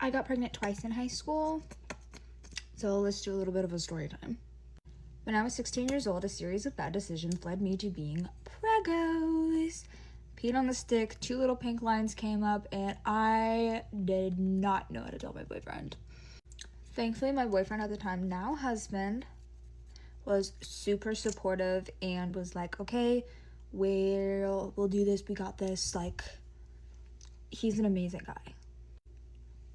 I got pregnant twice in high school, so let's do a little bit of a story time. When I was 16 years old, a series of bad decisions led me to being preggos. Peed on the stick, 2 little pink lines came up, and I did not know how to tell my boyfriend. Thankfully, my boyfriend at the time, now husband, was super supportive and was like, okay, we'll do this, we got this. Like, he's an amazing guy.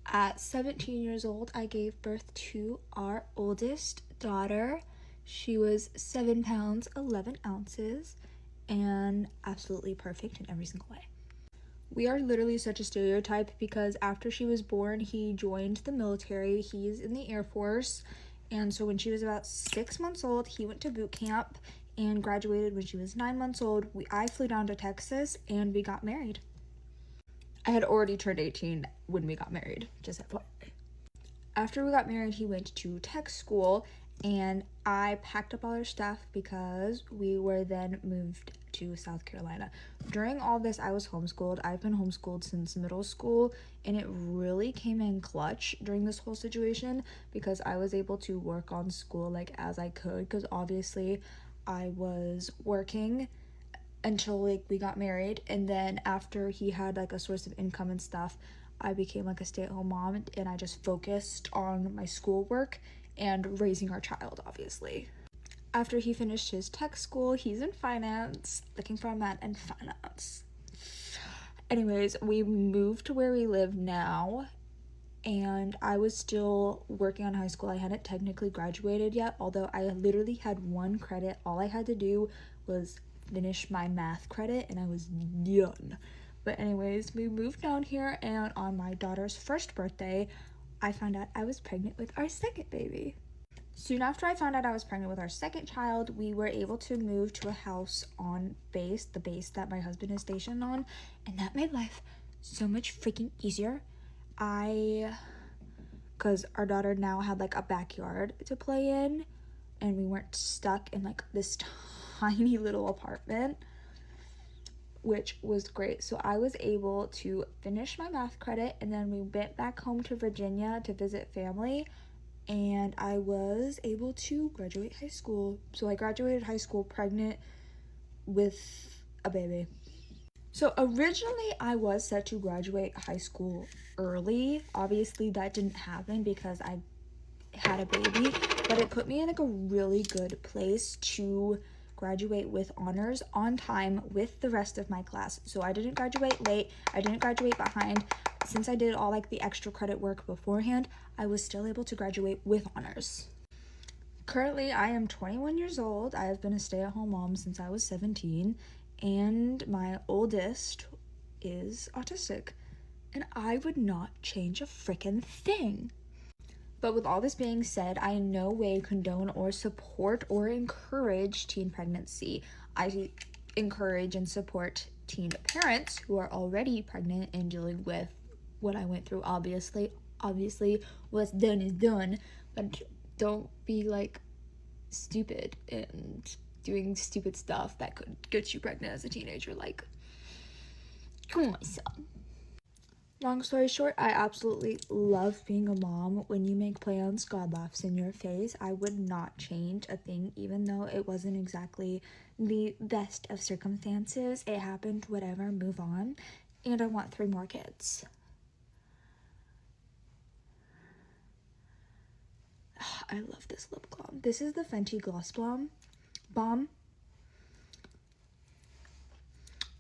At 17 years old, I gave birth to our oldest daughter. She was 7 pounds, 11 ounces, and absolutely perfect in every single way. We are literally such a stereotype because after she was born, he joined the military. He's in the Air Force. And so when she was about 6 months old, he went to boot camp and graduated when she was 9 months old. I flew down to Texas and we got married. I had already turned 18 when we got married, just FYI. After we got married, he went to tech school and I packed up all our stuff because we were then moved to South Carolina. During all this, I was homeschooled. I've been homeschooled since middle school, and it really came in clutch during this whole situation because I was able to work on school like as I could, because obviously I was working until like we got married, and then after he had like a source of income and stuff, I became like a stay-at-home mom and I just focused on my schoolwork and raising our child, obviously. After he finished his tech school, he's in finance, looking for a man in finance. Anyways, we moved to where we live now, and I was still working on high school. I hadn't technically graduated yet, although I literally had 1 credit. All I had to do was finish my math credit and I was done. But anyways, we moved down here, and on my daughter's first birthday, I found out I was pregnant with our second baby. Soon after I found out I was pregnant with our second child, we were able to move to a house on base, the base that my husband is stationed on, and that made life so much freaking easier. Because our daughter now had like a backyard to play in, and we weren't stuck in like this tiny little apartment, which was great. So I was able to finish my math credit, and then we went back home to Virginia to visit family, and I was able to graduate high school. So I graduated high school pregnant with a baby. So originally I was set to graduate high school early. Obviously that didn't happen because I had a baby, but it put me in like a really good place to graduate with honors on time with the rest of my class. So I didn't graduate late, I didn't graduate behind. Since I did all like the extra credit work beforehand, I was still able to graduate with honors. Currently, I am 21 years old. I have been a stay-at-home mom since I was 17, and my oldest is autistic, and I would not change a freaking thing. But with all this being said, I in no way condone or support or encourage teen pregnancy. I encourage and support teen parents who are already pregnant and dealing with what I went through. Obviously, what's done is done, but don't be like stupid and doing stupid stuff that could get you pregnant as a teenager. Like, come on, son. Long story short, I absolutely love being a mom. When you make plans, God laughs in your face. I would not change a thing, even though it wasn't exactly the best of circumstances. It happened, whatever, move on. And I want 3 more kids. I love this lip gloss. This is the Fenty Gloss Bomb.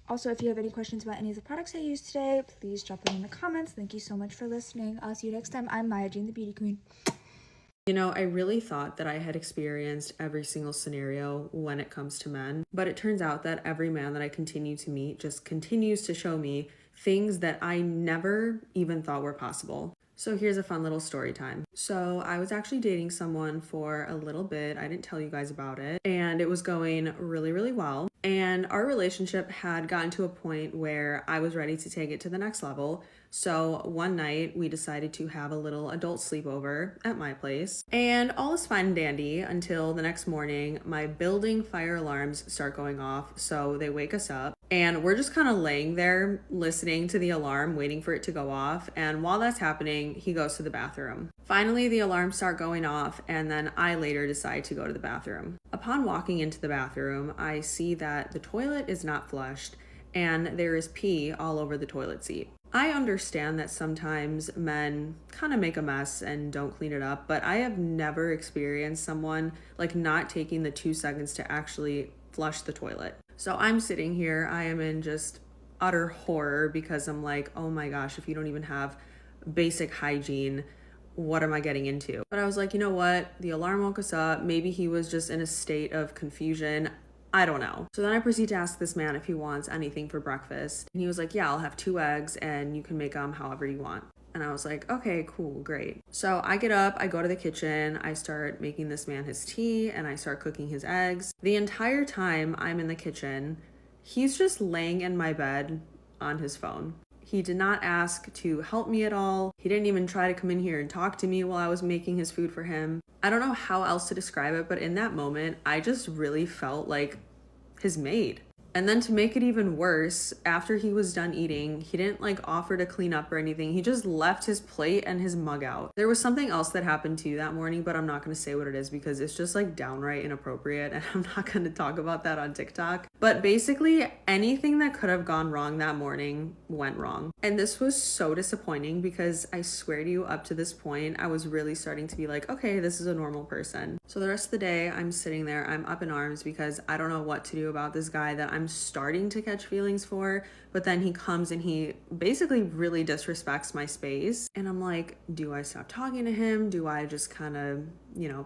Also, if you have any questions about any of the products I used today, please drop them in the comments. Thank you so much for listening. I'll see you next time. I'm Maya Jean, the Beauty Queen. You know, I really thought that I had experienced every single scenario when it comes to men, but it turns out that every man that I continue to meet just continues to show me things that I never even thought were possible. So here's a fun little story time. So I was actually dating someone for a little bit. I didn't tell you guys about it, and it was going really, really well. And our relationship had gotten to a point where I was ready to take it to the next level. So one night we decided to have a little adult sleepover at my place, and all is fine and dandy until the next morning my building fire alarms start going off. So they wake us up and we're just kind of laying there listening to the alarm, waiting for it to go off. And while that's happening, he goes to the bathroom. Finally, the alarms start going off, and then I later decide to go to the bathroom. Upon walking into the bathroom, I see that the toilet is not flushed and there is pee all over the toilet seat. I understand that sometimes men kind of make a mess and don't clean it up, but I have never experienced someone like not taking the 2 seconds to actually flush the toilet. So I'm sitting here, I am in just utter horror because I'm like, oh my gosh, if you don't even have basic hygiene, what am I getting into? But I was like, you know what? The alarm woke us up. Maybe he was just in a state of confusion. I don't know. So then I proceed to ask this man if he wants anything for breakfast. And he was like, yeah, I'll have 2 eggs and you can make them however you want. And I was like, okay, cool, great. So I get up, I go to the kitchen, I start making this man his tea, and I start cooking his eggs. The entire time I'm in the kitchen, he's just laying in my bed on his phone. He did not ask to help me at all. He didn't even try to come in here and talk to me while I was making his food for him. I don't know how else to describe it, but in that moment, I just really felt like his maid. And then to make it even worse, after he was done eating, he didn't like offer to clean up or anything. He just left his plate and his mug out. There was something else that happened too that morning, but I'm not going to say what it is because it's just like downright inappropriate and I'm not going to talk about that on TikTok. But basically anything that could have gone wrong that morning went wrong. And this was so disappointing because I swear to you, up to this point, I was really starting to be like, okay, this is a normal person. So the rest of the day I'm sitting there, I'm up in arms because I don't know what to do about this guy that I'm starting to catch feelings for, but then he comes and he basically really disrespects my space. And I'm like, do I stop talking to him? Do I just kind of,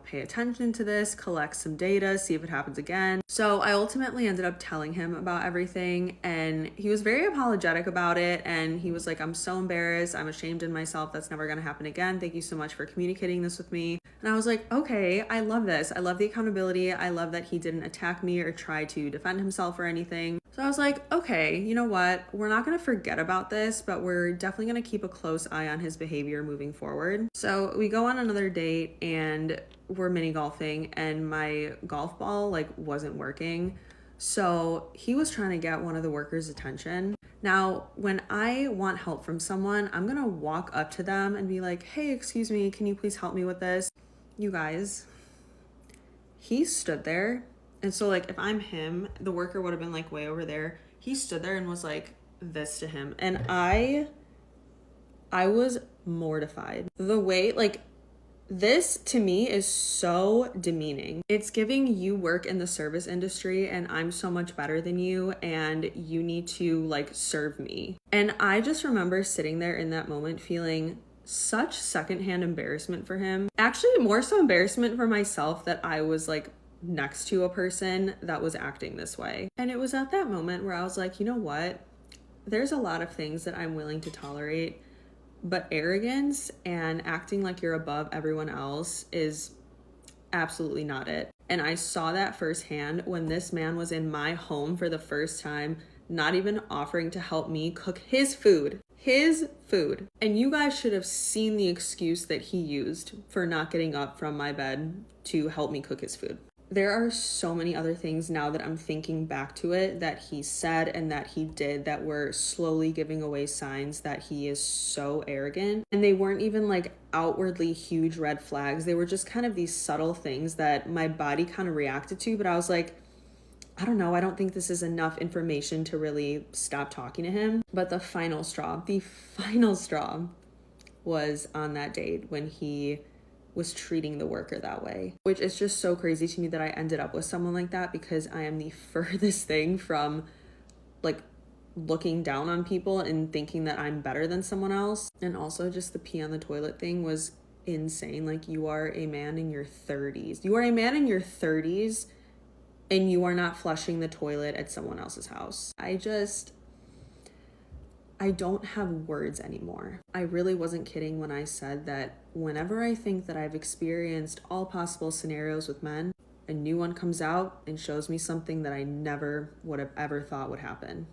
pay attention to this, collect some data, see if it happens again? So I ultimately ended up telling him about everything, and he was very apologetic about it. And he was like, I'm so embarrassed. I'm ashamed in myself. That's never going to happen again. Thank you so much for communicating this with me. And I was like, okay, I love this. I love the accountability. I love that he didn't attack me or try to defend himself or anything. So I was like, okay, you know what? We're not going to forget about this, but we're definitely going to keep a close eye on his behavior moving forward. So we go on another date and we're mini golfing, and my golf ball wasn't working. So he was trying to get one of the workers' attention. Now, when I want help from someone, I'm going to walk up to them and be like, hey, excuse me, can you please help me with this? You guys, he stood there. And so if I'm him, the worker would have been way over there. He stood there and was like this to him. And I was mortified. The way, this to me is so demeaning. It's giving you work in the service industry and I'm so much better than you and you need to serve me. And I just remember sitting there in that moment feeling such secondhand embarrassment for him. Actually, more so embarrassment for myself that I was next to a person that was acting this way. And it was at that moment where I was like, you know what? There's a lot of things that I'm willing to tolerate, but arrogance and acting like you're above everyone else is absolutely not it. And I saw that firsthand when this man was in my home for the first time, not even offering to help me cook his food. And you guys should have seen the excuse that he used for not getting up from my bed to help me cook his food. There are so many other things now that I'm thinking back to it that he said and that he did that were slowly giving away signs that he is so arrogant. And they weren't even outwardly huge red flags. They were just kind of these subtle things that my body kind of reacted to. But I was like, I don't know. I don't think this is enough information to really stop talking to him. But the final straw was on that date when he was treating the worker that way, which is just so crazy to me that I ended up with someone like that because I am the furthest thing from looking down on people and thinking that I'm better than someone else. And also just the pee on the toilet thing was insane. You are a man in your 30s. You are a man in your 30s and you are not flushing the toilet at someone else's house. I don't have words anymore. I really wasn't kidding when I said that whenever I think that I've experienced all possible scenarios with men, a new one comes out and shows me something that I never would have ever thought would happen.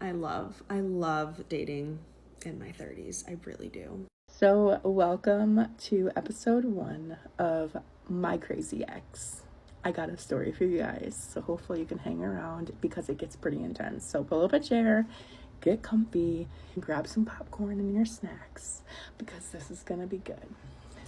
I love dating in my 30s. I really do. So welcome to episode 1 of My Crazy Ex. I got a story for you guys, so hopefully you can hang around because it gets pretty intense. So pull up a chair, get comfy, and grab some popcorn and your snacks because this is gonna be good.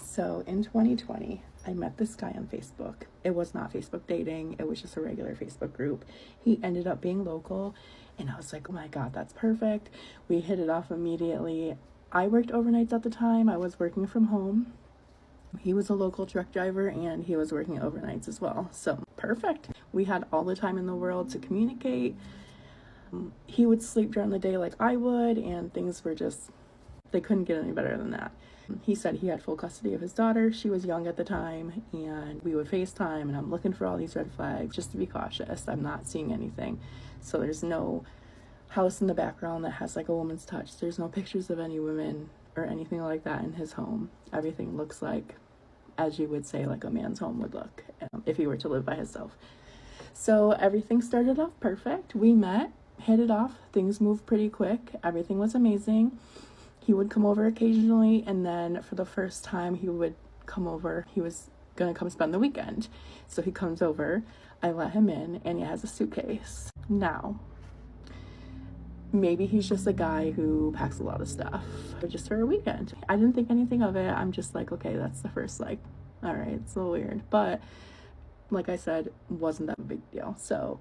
So in 2020, I met this guy on Facebook. It was not Facebook dating, it was just a regular Facebook group. He ended up being local, and I was like, oh my god, that's perfect. We hit it off immediately. I worked overnights at the time. I was working from home. He was a local truck driver and he was working overnights as well. So perfect. We had all the time in the world to communicate. He would sleep during the day like I would, and things were just, they couldn't get any better than that. He said he had full custody of his daughter. She was young at the time, and we would FaceTime, and I'm looking for all these red flags just to be cautious. I'm not seeing anything. So there's no house in the background that has like a woman's touch. There's no pictures of any women or anything like that in his home. Everything looks like, as you would say, like a man's home would look if he were to live by himself. So everything started off perfect. We met, hit it off, things moved pretty quick, everything was amazing. He would come over occasionally, and then for the first time he would come over, he was gonna come spend the weekend. So he comes over, I let him in, and he has a suitcase. Now, maybe he's just a guy who packs a lot of stuff just for a weekend. I didn't think anything of it. I'm just like, okay, that's the first, like, all right, it's a little weird. But like I said, wasn't that a big deal. So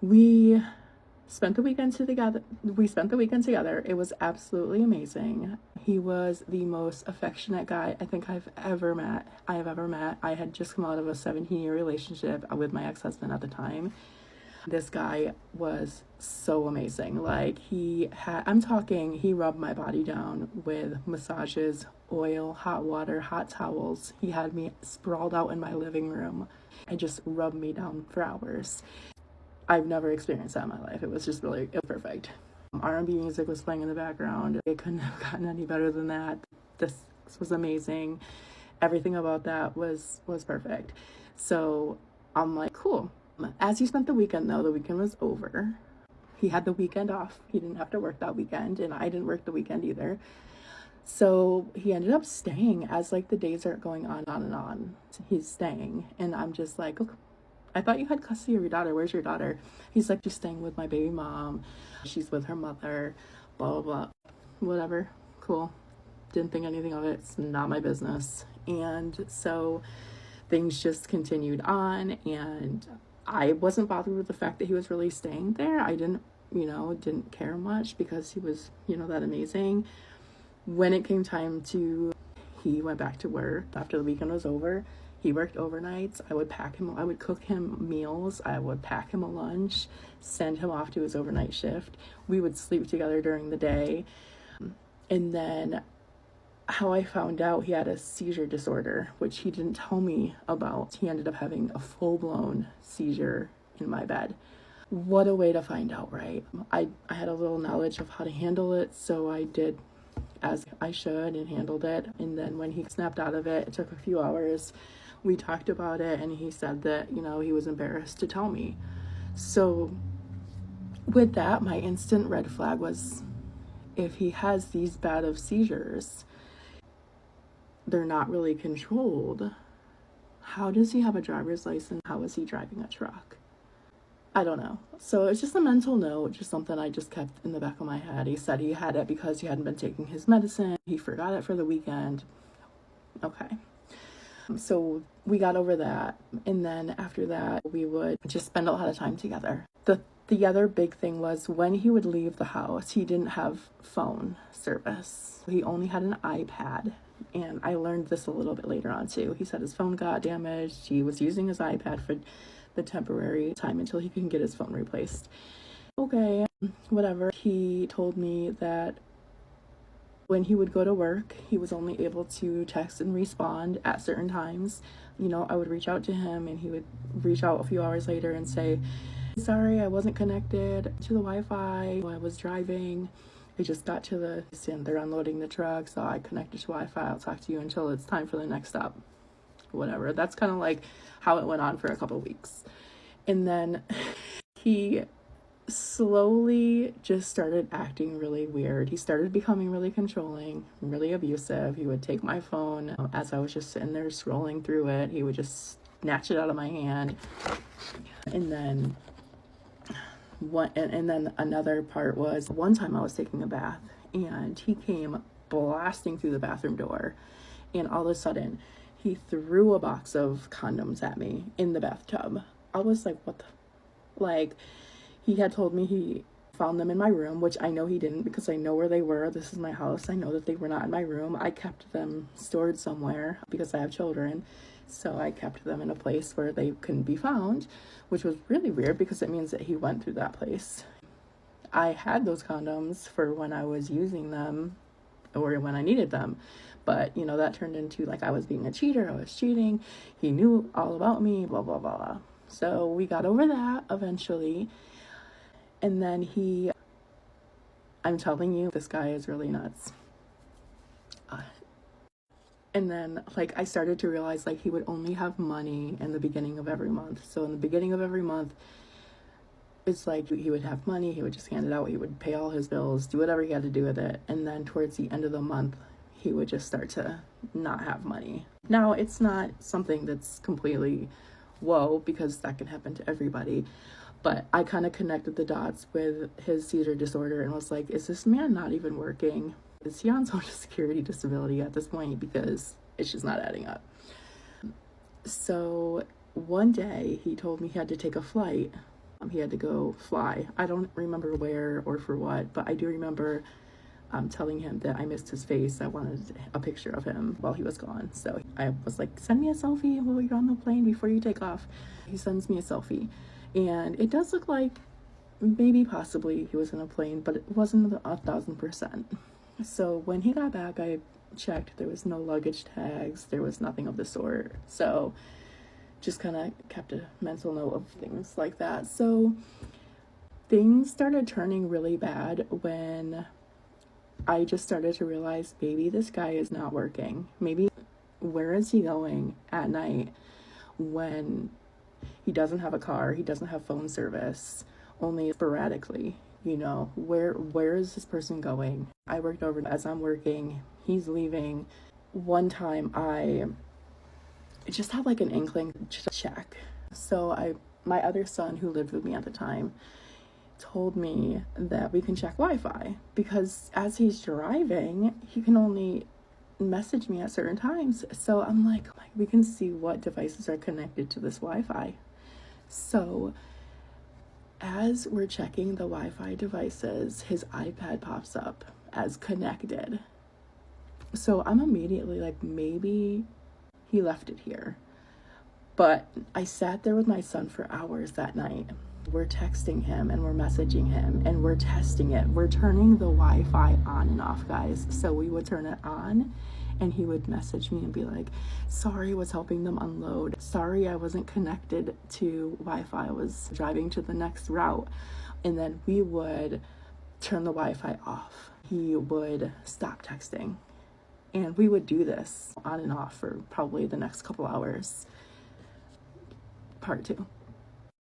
we spent the weekend together. It was absolutely amazing. He was the most affectionate guy I think I have ever met. I had just come out of a 17-year relationship with my ex-husband at the time. This guy was so amazing. Like, he rubbed my body down with massages, oil, hot water, hot towels. He had me sprawled out in my living room and just rubbed me down for hours. I've never experienced that in my life. It was perfect. R&B music was playing in the background. It couldn't have gotten any better than that. This was amazing. Everything about that was perfect. So I'm like, cool. As he spent the weekend, though, the weekend was over. He had the weekend off. He didn't have to work that weekend, and I didn't work the weekend either. So he ended up staying as like the days are going on and on. He's staying, and I'm just like, okay, I thought you had custody of your daughter. Where's your daughter? He's like, she's staying with my baby mom. She's with her mother, blah, blah, blah. Whatever. Cool. Didn't think anything of it. It's not my business. And so things just continued on, and I wasn't bothered with the fact that he was really staying there. I didn't care much because he was, that amazing. When it came time he went back to work after the weekend was over. He worked overnights. I would cook him meals. I would pack him a lunch, send him off to his overnight shift. We would sleep together during the day. And then how I found out he had a seizure disorder, which he didn't tell me about. He ended up having a full-blown seizure in my bed. What a way to find out, right? I had a little knowledge of how to handle it, so I did as I should and handled it. And then when he snapped out of it, it took a few hours. We talked about it, and he said that, he was embarrassed to tell me. So with that, my instant red flag was, if he has these bad of seizures, they're not really controlled. How does he have a driver's license? How is he driving a truck? I don't know. So it's just a mental note, just something I just kept in the back of my head. He said he had it because he hadn't been taking his medicine. He forgot it for the weekend. Okay. So we got over that. And then after that, we would just spend a lot of time together. The other big thing was when he would leave the house, he didn't have phone service. He only had an iPad. And I learned this a little bit later on too. He said his phone got damaged. He was using his iPad for the temporary time until he can get his phone replaced. Okay, whatever. He told me that when he would go to work, he was only able to text and respond at certain times. I would reach out to him, and he would reach out a few hours later and say, sorry, I wasn't connected to the Wi-Fi. I was driving. I just got to the stand. They're unloading the truck, so I connected to Wi-Fi. I'll talk to you until it's time for the next stop. Whatever. That's kind of like how it went on for a couple of weeks. And then he slowly just started acting really weird. He started becoming really controlling, really abusive. He would take my phone as I was just sitting there scrolling through it. He would just snatch it out of my hand. And then and then another part was one time I was taking a bath and he came blasting through the bathroom door, and all of a sudden he threw a box of condoms at me in the bathtub. I was like, what the, like, he had told me he found them in my room, which I know he didn't because I know where they were. This is my house. I know that they were not in my room. I kept them stored somewhere because I have children. So I kept them in a place where they couldn't be found, which was really weird because it means that he went through that place. I had those condoms for when I was using them or when I needed them. But, you know, that turned into like I was being a cheater. I was cheating. He knew all about me, blah, blah, blah, blah. So we got over that eventually. And then I'm telling you, this guy is really nuts. And then, like, I started to realize, like, he would only have money in the beginning of every month. So in the beginning of every month, it's like he would have money, he would just hand it out, he would pay all his bills, do whatever he had to do with it. And then towards the end of the month, he would just start to not have money. Now, it's not something that's completely whoa, because that can happen to everybody. But I kind of connected the dots with his seizure disorder and was like, is this man not even working? Is he on social security disability at this point? Because it's just not adding up. So one day he told me he had to take a flight. He had to go fly. I don't remember where or for what, but I do remember telling him that I missed his face. I wanted a picture of him while he was gone. So I was like, send me a selfie while you're on the plane before you take off. He sends me a selfie. And it does look like maybe possibly he was in a plane, but it wasn't 1,000%. So when he got back, I checked. There was no luggage tags. There was nothing of the sort. So just kind of kept a mental note of things like that. So things started turning really bad when I just started to realize maybe this guy is not working. Maybe where is he going at night when he doesn't have a car, he doesn't have phone service, only sporadically, you know, where is this person going? I worked over as I'm working, he's leaving. One time I just had like an inkling to check. So my other son who lived with me at the time told me that we can check Wi-Fi because as he's driving, he can only message me at certain times. So I'm like, we can see what devices are connected to this Wi-Fi. So as we're checking the Wi-Fi devices, his iPad pops up as connected. So I'm immediately like, maybe he left it here. But I sat there with my son for hours that night. We're texting him and we're messaging him and we're testing it. We're turning the Wi-Fi on and off, guys. So we would turn it on and he would message me and be like, sorry, I was helping them unload. Sorry, I wasn't connected to Wi-Fi. I was driving to the next route. And then we would turn the Wi-Fi off. He would stop texting. And we would do this on and off for probably the next couple hours. Part 2.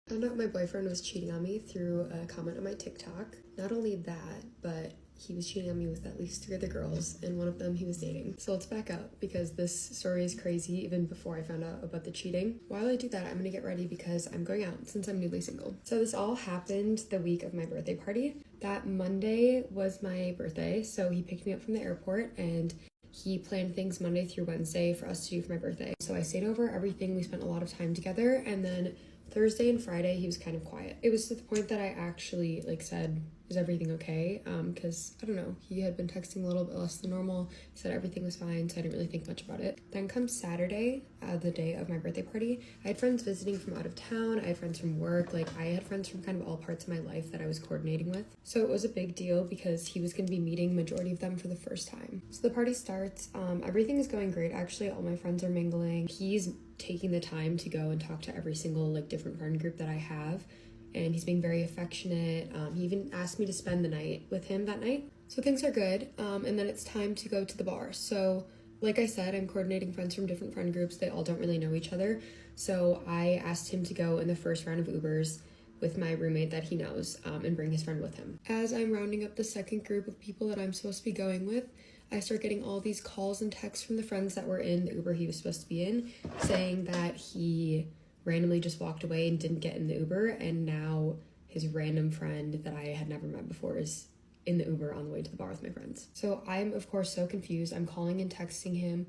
I found out my boyfriend was cheating on me through a comment on my TikTok. Not only that, but he was cheating on me with at least 3 other girls, and one of them he was dating. So let's back up, because this story is crazy even before I found out about the cheating. While I do that, I'm gonna get ready because I'm going out since I'm newly single. So this all happened the week of my birthday party. That Monday was my birthday, so he picked me up from the airport and he planned things Monday through Wednesday for us to do for my birthday. So I stayed over everything. We spent a lot of time together, and then Thursday and Friday, he was kind of quiet. It was to the point that I actually said, is everything okay? Because I don't know, he had been texting a little bit less than normal. He said everything was fine, so I didn't really think much about it. Then comes Saturday, the day of my birthday party. I had friends visiting from out of town. I had friends from work. I had friends from kind of all parts of my life that I was coordinating with. So it was a big deal because he was going to be meeting majority of them for the first time. So the party starts. Everything is going great. Actually, all my friends are mingling. He's taking the time to go and talk to every single different friend group that I have, and he's being very affectionate. He even asked me to spend the night with him that night, so things are good. And then it's time to go to the bar. So like I said, I'm coordinating friends from different friend groups. They all don't really know each other, so I asked him to go in the first round of Ubers with my roommate that he knows and bring his friend with him. As I'm rounding up the second group of people that I'm supposed to be going with, I start getting all these calls and texts from the friends that were in the Uber he was supposed to be in, saying that he randomly just walked away and didn't get in the Uber, and now his random friend that I had never met before is in the Uber on the way to the bar with my friends. So I'm, of course, so confused. I'm calling and texting him.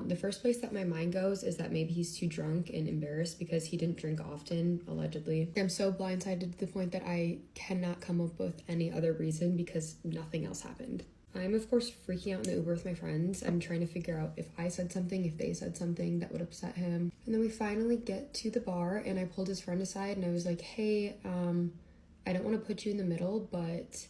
The first place that my mind goes is that maybe he's too drunk and embarrassed because he didn't drink often, allegedly. I'm so blindsided to the point that I cannot come up with any other reason because nothing else happened. I'm, of course, freaking out in the Uber with my friends. I'm trying to figure out if I said something, if they said something that would upset him. And then we finally get to the bar, and I pulled his friend aside, and I was like, hey, I don't want to put you in the middle, but,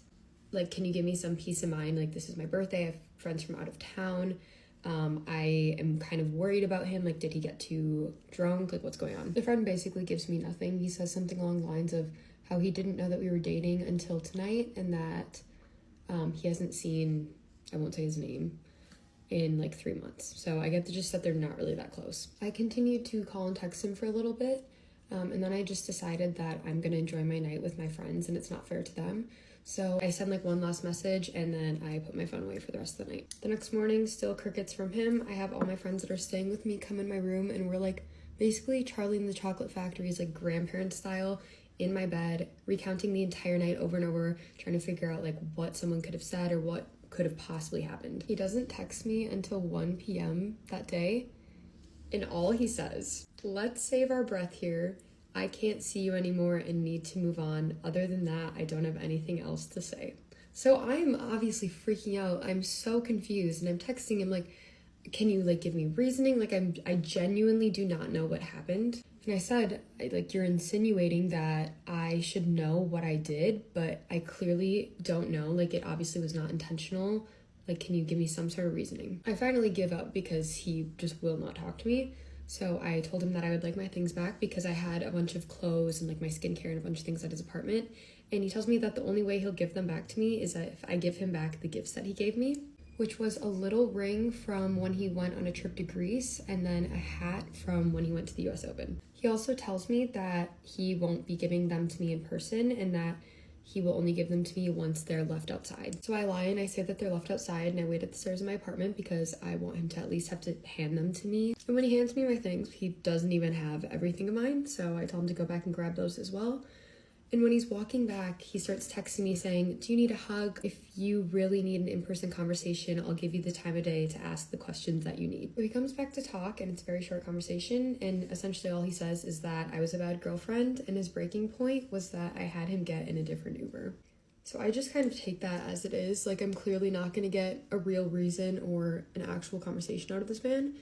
like, can you give me some peace of mind? Like, this is my birthday. I have friends from out of town. I am kind of worried about him. Like, did he get too drunk? Like, what's going on? The friend basically gives me nothing. He says something along the lines of how he didn't know that we were dating until tonight, and that he hasn't seen, I won't say his name, in like 3 months. So I get the gist that they're not really that close. I continued to call and text him for a little bit, and then I just decided that I'm gonna enjoy my night with my friends and it's not fair to them. So I sent like one last message, and then I put my phone away for the rest of the night. The next morning, still crickets from him. I have all my friends that are staying with me come in my room, and we're like basically Charlie and the Chocolate Factory's like grandparent style in my bed, recounting the entire night over and over, trying to figure out like what someone could have said or what could have possibly happened. He doesn't text me until 1 p.m. that day, and all he says, let's save our breath here. I can't see you anymore and need to move on. Other than that, I don't have anything else to say. So I'm obviously freaking out. I'm so confused, and I'm texting him like, can you like give me reasoning? Like I genuinely do not know what happened. And I said, like, you're insinuating that I should know what I did, but I clearly don't know. Like, it obviously was not intentional. Like, can you give me some sort of reasoning? I finally give up because he just will not talk to me. So I told him that I would like my things back because I had a bunch of clothes and like my skincare and a bunch of things at his apartment. And he tells me that the only way he'll give them back to me is that if I give him back the gifts that he gave me, which was a little ring from when he went on a trip to Greece and then a hat from when he went to the US Open. He also tells me that he won't be giving them to me in person and that he will only give them to me once they're left outside. So I lie and I say that they're left outside, and I wait at the stairs of my apartment because I want him to at least have to hand them to me. And when he hands me my things, he doesn't even have everything of mine, so I tell him to go back and grab those as well. And when he's walking back, he starts texting me saying, do you need a hug? If you really need an in-person conversation, I'll give you the time of day to ask the questions that you need. So he comes back to talk, and it's a very short conversation, and essentially all he says is that I was a bad girlfriend, and his breaking point was that I had him get in a different Uber. So I just kind of take that as it is. Like, I'm clearly not going to get a real reason or an actual conversation out of this man,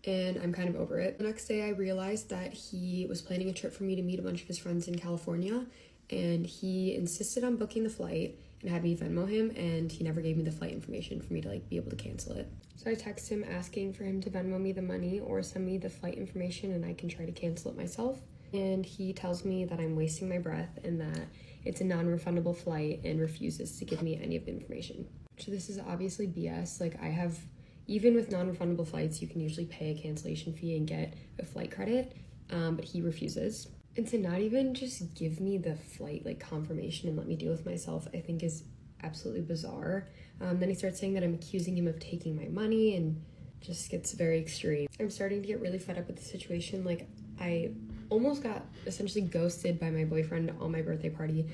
and I'm kind of over it. The next day I realized that he was planning a trip for me to meet a bunch of his friends in California, and he insisted on booking the flight and had me Venmo him, and he never gave me the flight information for me to like be able to cancel it. So I text him asking for him to Venmo me the money or send me the flight information and I can try to cancel it myself. And he tells me that I'm wasting my breath and that it's a non-refundable flight and refuses to give me any of the information. So this is obviously BS. Like, I have, even with non-refundable flights, you can usually pay a cancellation fee and get a flight credit, but he refuses. And to not even just give me the flight like confirmation and let me deal with myself, I think is absolutely bizarre. Then he starts saying that I'm accusing him of taking my money and just gets very extreme. I'm starting to get really fed up with the situation. Like, I almost got essentially ghosted by my boyfriend on my birthday party,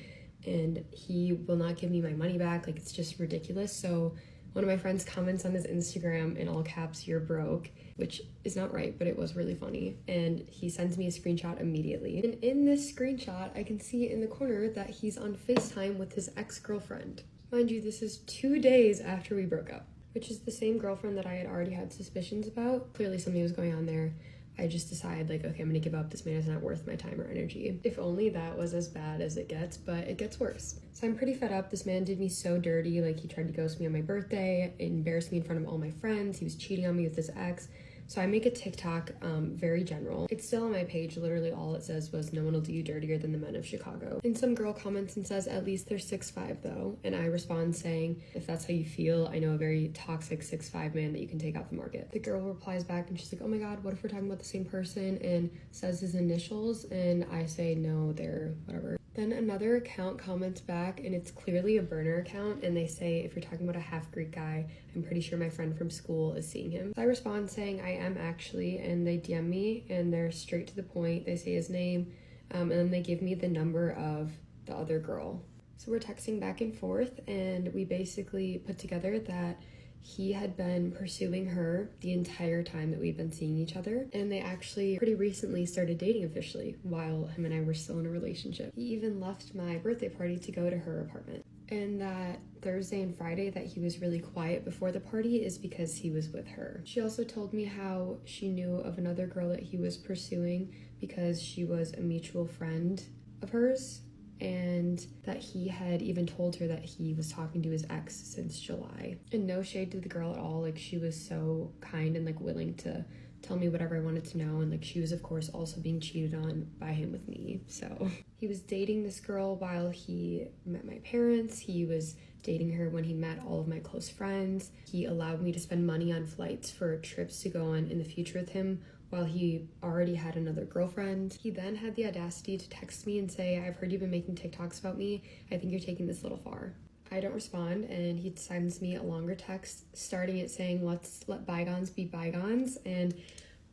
and he will not give me my money back. Like, it's just ridiculous. So one of my friends comments on his Instagram in all caps, "You're broke," which is not right, but it was really funny. And he sends me a screenshot immediately. And in this screenshot, I can see in the corner that he's on FaceTime with his ex-girlfriend. Mind you, this is 2 days after we broke up, which is the same girlfriend that I had already had suspicions about. Clearly something was going on there. I just decided, like, okay, I'm gonna give up. This man is not worth my time or energy. If only that was as bad as it gets, but it gets worse. So I'm pretty fed up. This man did me so dirty. Like, he tried to ghost me on my birthday, embarrassed me in front of all my friends. He was cheating on me with his ex. So I make a TikTok, very general. It's still on my page. Literally all it says was, "No one will do you dirtier than the men of Chicago." And some girl comments and says, "At least they're 6'5" though. And I respond saying, "If that's how you feel, I know a very toxic 6'5" man that you can take off the market." The girl replies back and she's like, "Oh my God, what if we're talking about the same person?" And says his initials, and I say, "No, they're whatever." Then another account comments back, and it's clearly a burner account, and they say, if you're talking about a half-Greek guy, I'm pretty sure my friend from school is seeing him. So I respond saying I am actually, and they DM me, and they're straight to the point. They say his name, and then they give me the number of the other girl. So we're texting back and forth, and we basically put together that he had been pursuing her the entire time that we've been seeing each other, and they actually pretty recently started dating officially while him and I were still in a relationship. He even left my birthday party to go to her apartment. And that Thursday and Friday that he was really quiet before the party is because he was with her. She also told me how she knew of another girl that he was pursuing because she was a mutual friend of hers, and that he had even told her that he was talking to his ex since July. And no shade to the girl at all, like she was so kind and like willing to tell me whatever I wanted to know, and like she was of course also being cheated on by him with me. So he was dating this girl while he met my parents. He was dating her when he met all of my close friends. He allowed me to spend money on flights for trips to go on in the future with him while he already had another girlfriend. He then had the audacity to text me and say, I've heard you've been making TikToks about me. I think you're taking this a little far. I don't respond, and he sends me a longer text starting it saying, let's let bygones be bygones, and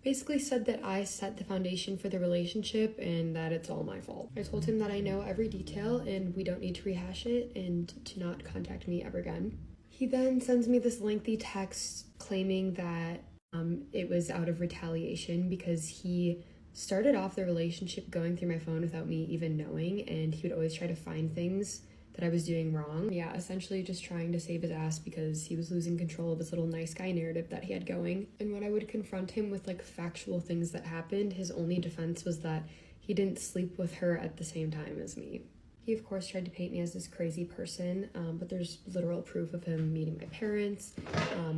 basically said that I set the foundation for the relationship and that it's all my fault. I told him that I know every detail and we don't need to rehash it and to not contact me ever again. He then sends me this lengthy text claiming that it was out of retaliation because he started off the relationship going through my phone without me even knowing, and he would always try to find things that I was doing wrong. Yeah, essentially just trying to save his ass because he was losing control of his little nice guy narrative that he had going. And when I would confront him with like factual things that happened, his only defense was that he didn't sleep with her at the same time as me. He of course tried to paint me as this crazy person, but there's literal proof of him meeting my parents,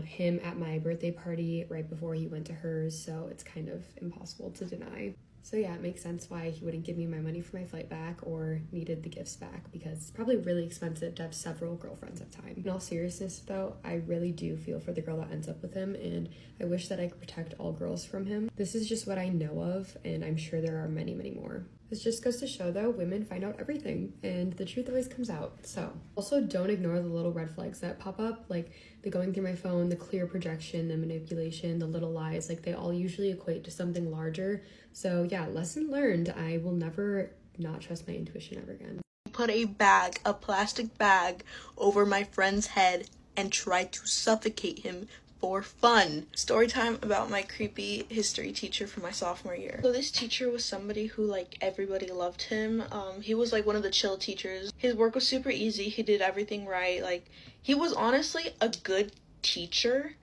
him at my birthday party right before he went to hers, so it's kind of impossible to deny. So yeah, it makes sense why he wouldn't give me my money for my flight back or needed the gifts back, because it's probably really expensive to have several girlfriends at a time. In all seriousness though, I really do feel for the girl that ends up with him, and I wish that I could protect all girls from him. This is just what I know of, and I'm sure there are many, many more. This just goes to show though, women find out everything and the truth always comes out. So also don't ignore the little red flags that pop up, like the going through my phone, the clear projection, the manipulation, the little lies, like they all usually equate to something larger. So yeah, lesson learned. I will never not trust my intuition ever again. Put a plastic bag over my friend's head and tried to suffocate him for fun. Story time about my creepy history teacher from my sophomore year. So this teacher was somebody who like everybody loved him. He was like one of the chill teachers. His work was super easy. He did everything right. Like he was honestly a good teacher,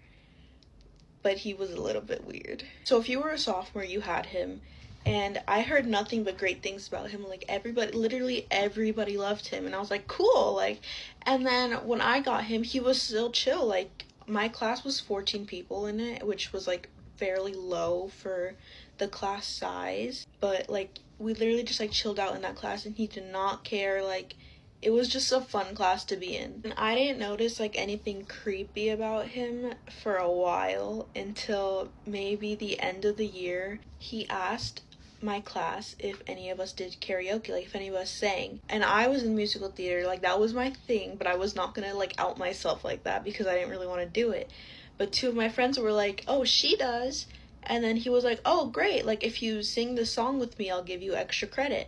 but he was a little bit weird. So if you were a sophomore, you had him, and I heard nothing but great things about him. Like everybody, literally everybody loved him, and I was like, cool. Like, and then when I got him, he was still chill. Like my class was 14 people in it, which was like fairly low for the class size, but like we literally just like chilled out in that class, and he did not care. Like it was just a fun class to be in, and I didn't notice like anything creepy about him for a while until maybe the end of the year. He asked my class if any of us did karaoke, like if any of us sang, and I was in musical theater, like that was my thing, but I was not gonna like out myself like that because I didn't really want to do it. But two of my friends were like, oh, she does, and then he was like, oh great, like if you sing the song with me I'll give you extra credit.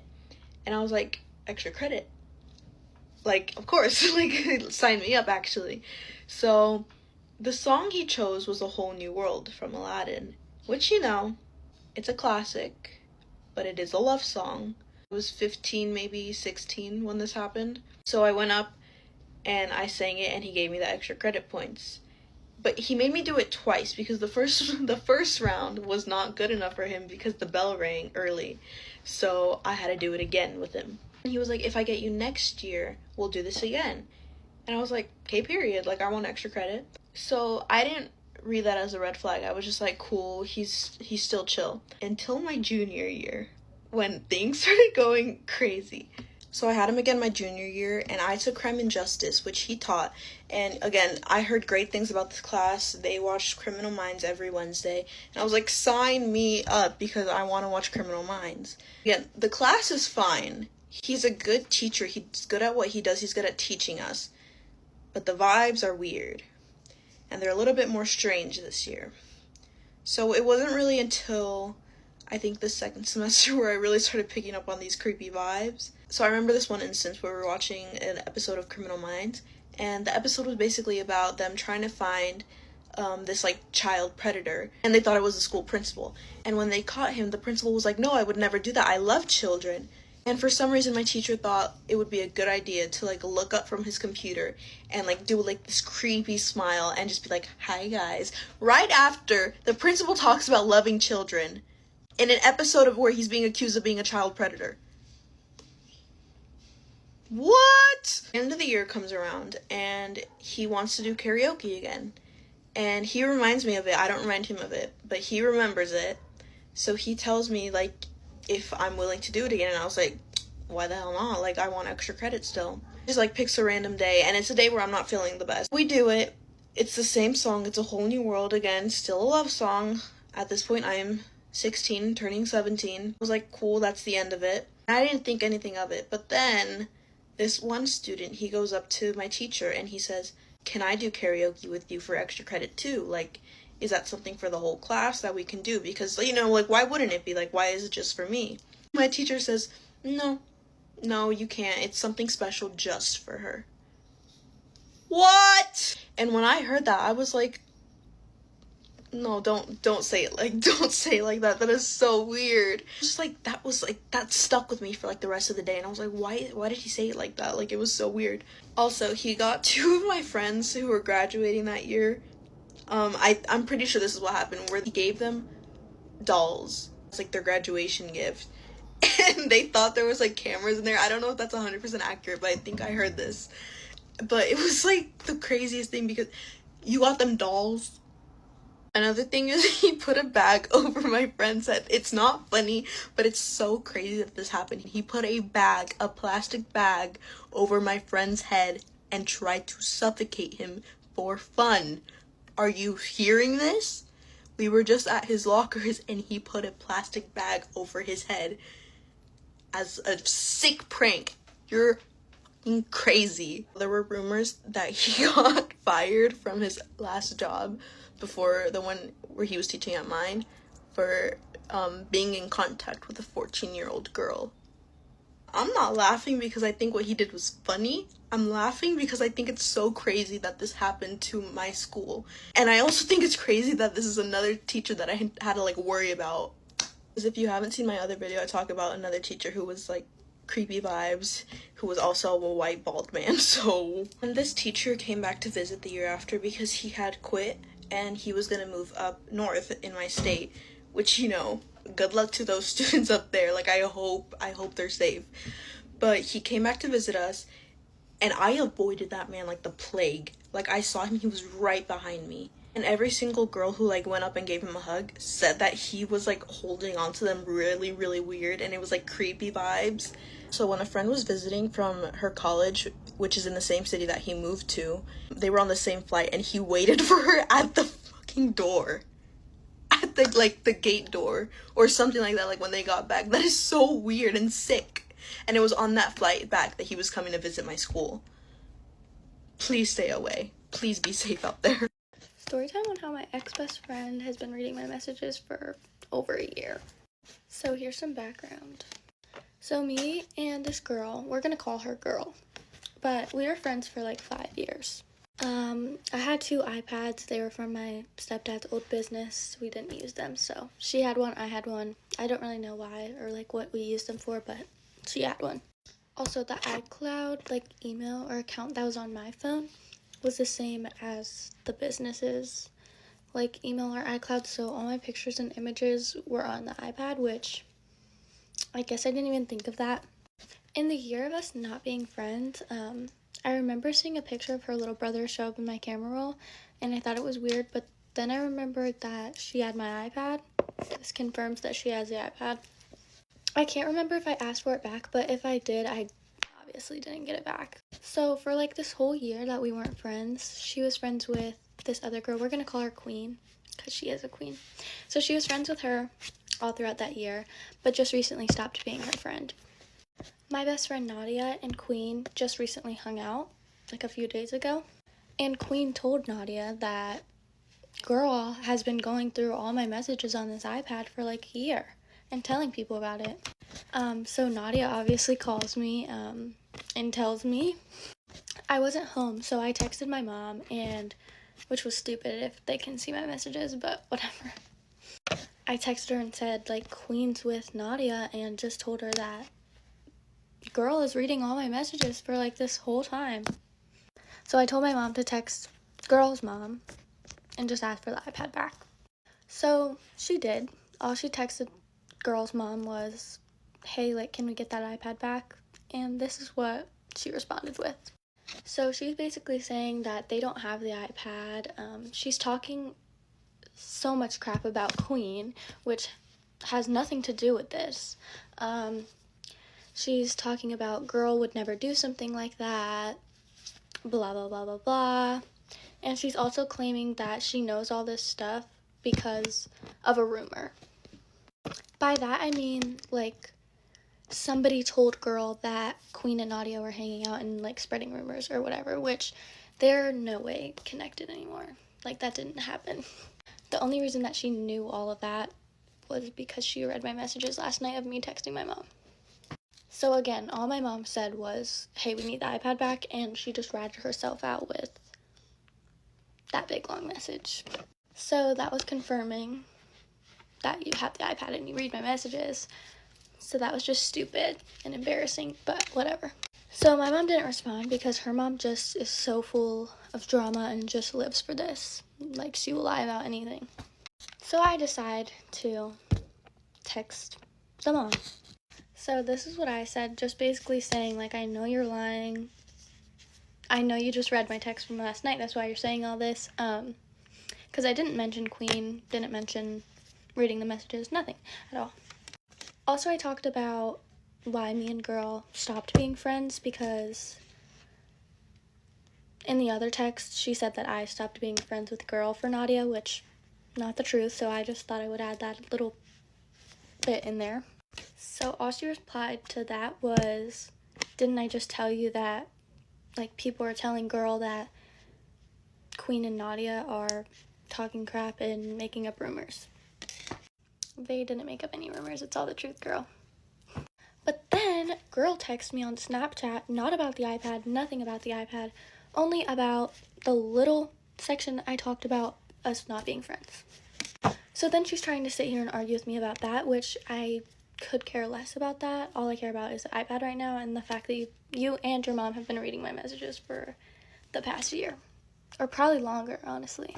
And I was like, extra credit? Like of course, like sign me up actually. So the song he chose was A Whole New World from Aladdin, which, you know, it's a classic, but it is a love song. I was 15, maybe 16 when this happened. So I went up and I sang it, and he gave me the extra credit points. But he made me do it twice because the first round was not good enough for him because the bell rang early. So I had to do it again with him. And he was like, if I get you next year, we'll do this again. And I was like, okay, period. Like, I want extra credit. So I didn't read that as a red flag. I was just like, cool, he's still chill. Until my junior year, when things started going crazy. So I had him again my junior year, and I took Crime and Justice, which he taught. And again, I heard great things about this class. They watched Criminal Minds every Wednesday, and I was like, sign me up because I want to watch Criminal Minds. Again, the class is fine, He's a good teacher. He's good at what he does. He's good at teaching us. But the vibes are weird. And they're a little bit more strange this year. So it wasn't really until I think the second semester where I really started picking up on these creepy vibes. So I remember this one instance where we were watching an episode of Criminal Minds, and the episode was basically about them trying to find this like child predator, and they thought it was the school principal. And when they caught him, the principal was like, "No, I would never do that. I love children." And for some reason, my teacher thought it would be a good idea to like look up from his computer and like do like this creepy smile and just be like, "Hi guys," right after the principal talks about loving children in an episode of where he's being accused of being a child predator. What? The end of the year comes around and he wants to do karaoke again. And he reminds me of it. I don't remind him of it, but he remembers it. So he tells me like if I'm willing to do it again, and I was like, why the hell not? Like, I want extra credit still. Just like picks a random day, and it's a day where I'm not feeling the best. We do it. It's the same song. It's a whole new world again. Still a love song. At this point, I'm 16, turning 17. I was like, cool, that's the end of it. I didn't think anything of it. But then this one student, he goes up to my teacher and he says, "Can I do karaoke with you for extra credit too? Like, is that something for the whole class that we can do? Because, you know, like, why wouldn't it be? Like, why is it just for me?" My teacher says, no, you can't. It's something special just for her. What? And when I heard that, I was like, no, don't say it like, don't say it like that. That is so weird. Just like, that stuck with me for like the rest of the day. And I was like, why did he say it like that? Like, it was so weird. Also, he got 2 of my friends who were graduating that year. I'm pretty sure this is what happened, where he gave them dolls. It's like their graduation gift. And they thought there was like cameras in there. I don't know if that's 100% accurate, but I think I heard this. But it was like the craziest thing because you got them dolls. Another thing is he put a bag over my friend's head. It's not funny, but it's so crazy that this happened. He put a plastic bag over my friend's head and tried to suffocate him for fun. Are you hearing this? We were just at his lockers and he put a plastic bag over his head as a sick prank. You're fucking crazy. There were rumors that he got fired from his last job before the one where he was teaching at mine for being in contact with a 14-year-old girl. I'm not laughing because I think what he did was funny. I'm laughing because I think it's so crazy that this happened to my school. And I also think it's crazy that this is another teacher that I had to like worry about. Because if you haven't seen my other video, I talk about another teacher who was like creepy vibes, who was also a white bald man. So, and this teacher came back to visit the year after because he had quit and he was gonna move up north in my state, which, you know, good luck to those students up there. Like, I hope they're safe. But he came back to visit us, and I avoided that man like the plague. Like, I saw him, he was right behind me. And every single girl who like went up and gave him a hug said that he was like holding on to them really, really weird, and it was like creepy vibes. So when a friend was visiting from her college, which is in the same city that he moved to, they were on the same flight, and he waited for her at the fucking door. At the gate door or something like that, like when they got back. That is so weird and sick. And it was on that flight back that he was coming to visit my school. Please stay away. Please be safe out there. Storytime on how my ex-best friend has been reading my messages for over a year. So here's some background. So me and this girl, we're gonna call her Girl, but we were friends for like 5 years. I had 2 iPads. They were from my stepdad's old business. We didn't use them, so she had one, I had one. I don't really know why or like what we used them for, but she had one. Also, the iCloud like email or account that was on my phone was the same as the business's like email or iCloud, so all my pictures and images were on the iPad, which I guess I didn't even think of that. In the year of us not being friends, I remember seeing a picture of her little brother show up in my camera roll, and I thought it was weird, but then I remembered that she had my iPad. This confirms that she has the iPad. I can't remember if I asked for it back, but if I did, I obviously didn't get it back. So for like this whole year that we weren't friends, she was friends with this other girl. We're gonna call her Queen, because she is a queen. So she was friends with her all throughout that year, but just recently stopped being her friend. My best friend Nadia and Queen just recently hung out, like a few days ago. And Queen told Nadia that girl has been going through all my messages on this iPad for like a year and telling people about it. So Nadia obviously calls me and tells me. I wasn't home, so I texted my mom, and which was stupid if they can see my messages, but whatever. I texted her and said, like, Queen's with Nadia, and just told her that girl is reading all my messages for like this whole time. So I told my mom to text girl's mom and just ask for the iPad back. So she did. All she texted girl's mom was, hey, like, can we get that iPad back? And this is what she responded with. So she's basically saying that they don't have the iPad. She's talking so much crap about Queen, which has nothing to do with this. She's talking about girl would never do something like that, blah, blah, blah, blah, blah. And she's also claiming that she knows all this stuff because of a rumor. By that, I mean, like, somebody told girl that Queen and Nadia were hanging out and, like, spreading rumors or whatever, which they're no way connected anymore. Like, that didn't happen. The only reason that she knew all of that was because she read my messages last night of me texting my mom. So again, all my mom said was, hey, we need the iPad back, and she just ratted herself out with that big long message. So that was confirming that you have the iPad and you read my messages. So that was just stupid and embarrassing, but whatever. So my mom didn't respond because her mom just is so full of drama and just lives for this. Like, she will lie about anything. So I decide to text the mom. So this is what I said, just basically saying, like, I know you're lying. I know you just read my text from last night, that's why you're saying all this. Because I didn't mention Queen, didn't mention reading the messages, nothing at all. Also, I talked about why me and girl stopped being friends, because in the other text, she said that I stopped being friends with girl for Nadia, which, not the truth, so I just thought I would add that little bit in there. So all she replied to that was, didn't I just tell you that, like, people are telling girl that Queen and Nadia are talking crap and making up rumors. They didn't make up any rumors, it's all the truth, girl. But then, girl texted me on Snapchat, not about the iPad, nothing about the iPad, only about the little section I talked about us not being friends. So then she's trying to sit here and argue with me about that, which I could care less about that. All I care about is the iPad right now and the fact that you and your mom have been reading my messages for the past year. Or probably longer, honestly.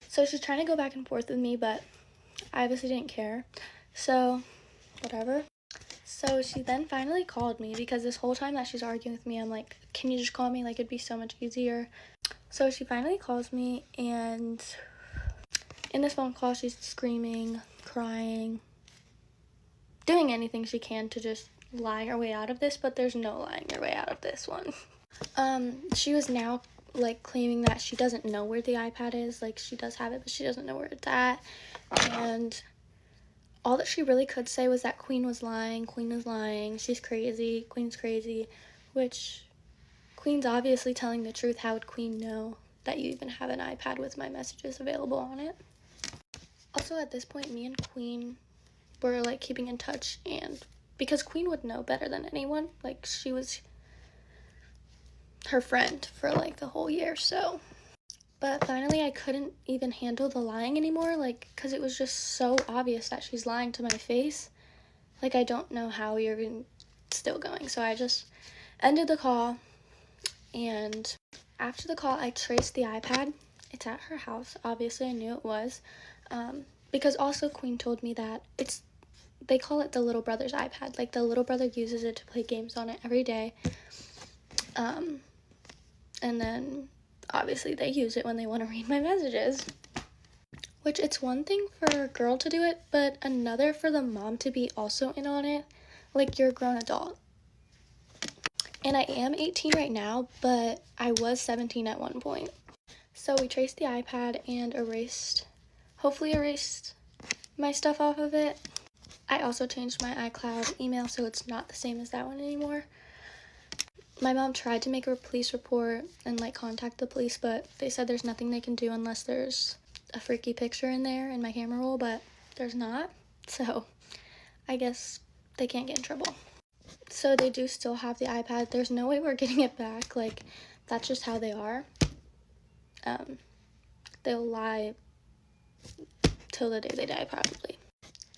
So she's trying to go back and forth with me, but I obviously didn't care. So, whatever. So she then finally called me, because this whole time that she's arguing with me, I'm like, can you just call me? Like, it'd be so much easier. So she finally calls me, and in this phone call, she's screaming, crying, doing anything she can to just lie her way out of this, but there's no lying your way out of this one. She was now, like, claiming that she doesn't know where the iPad is. Like, she does have it, but she doesn't know where it's at. And all that she really could say was that Queen was lying, she's crazy, Queen's crazy, which Queen's obviously telling the truth. How would Queen know that you even have an iPad with my messages available on it? Also, at this point, me and Queen were, like, keeping in touch, and because Queen would know better than anyone, like, she was her friend for, like, the whole year, so. But finally, I couldn't even handle the lying anymore, like, because it was just so obvious that she's lying to my face. Like, I don't know how you're even still going. So I just ended the call, and after the call, I traced the iPad. It's at her house. Obviously, I knew it was, because also Queen told me that they call it the little brother's iPad. Like, the little brother uses it to play games on it every day. And then obviously they use it when they want to read my messages. Which, it's one thing for a girl to do it, but another for the mom to be also in on it. Like, you're a grown adult. And I am 18 right now, but I was 17 at one point. So we traced the iPad and hopefully erased my stuff off of it. I also changed my iCloud email so it's not the same as that one anymore. My mom tried to make a police report and like contact the police, but they said there's nothing they can do unless there's a freaky picture in there in my camera roll, but there's not. So I guess they can't get in trouble. So they do still have the iPad. There's no way we're getting it back. Like, that's just how they are. They'll lie till the day they die, probably.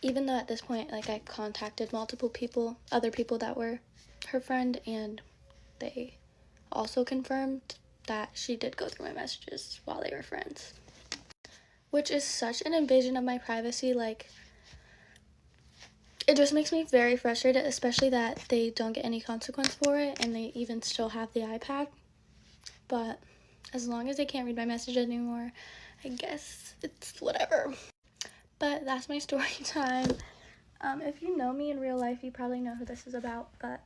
Even though at this point, like, I contacted multiple people, other people that were her friend, and they also confirmed that she did go through my messages while they were friends. Which is such an invasion of my privacy. Like, it just makes me very frustrated, especially that they don't get any consequence for it, and they even still have the iPad. But as long as they can't read my messages anymore, I guess it's whatever. But that's my story time. If you know me in real life, you probably know who this is about, but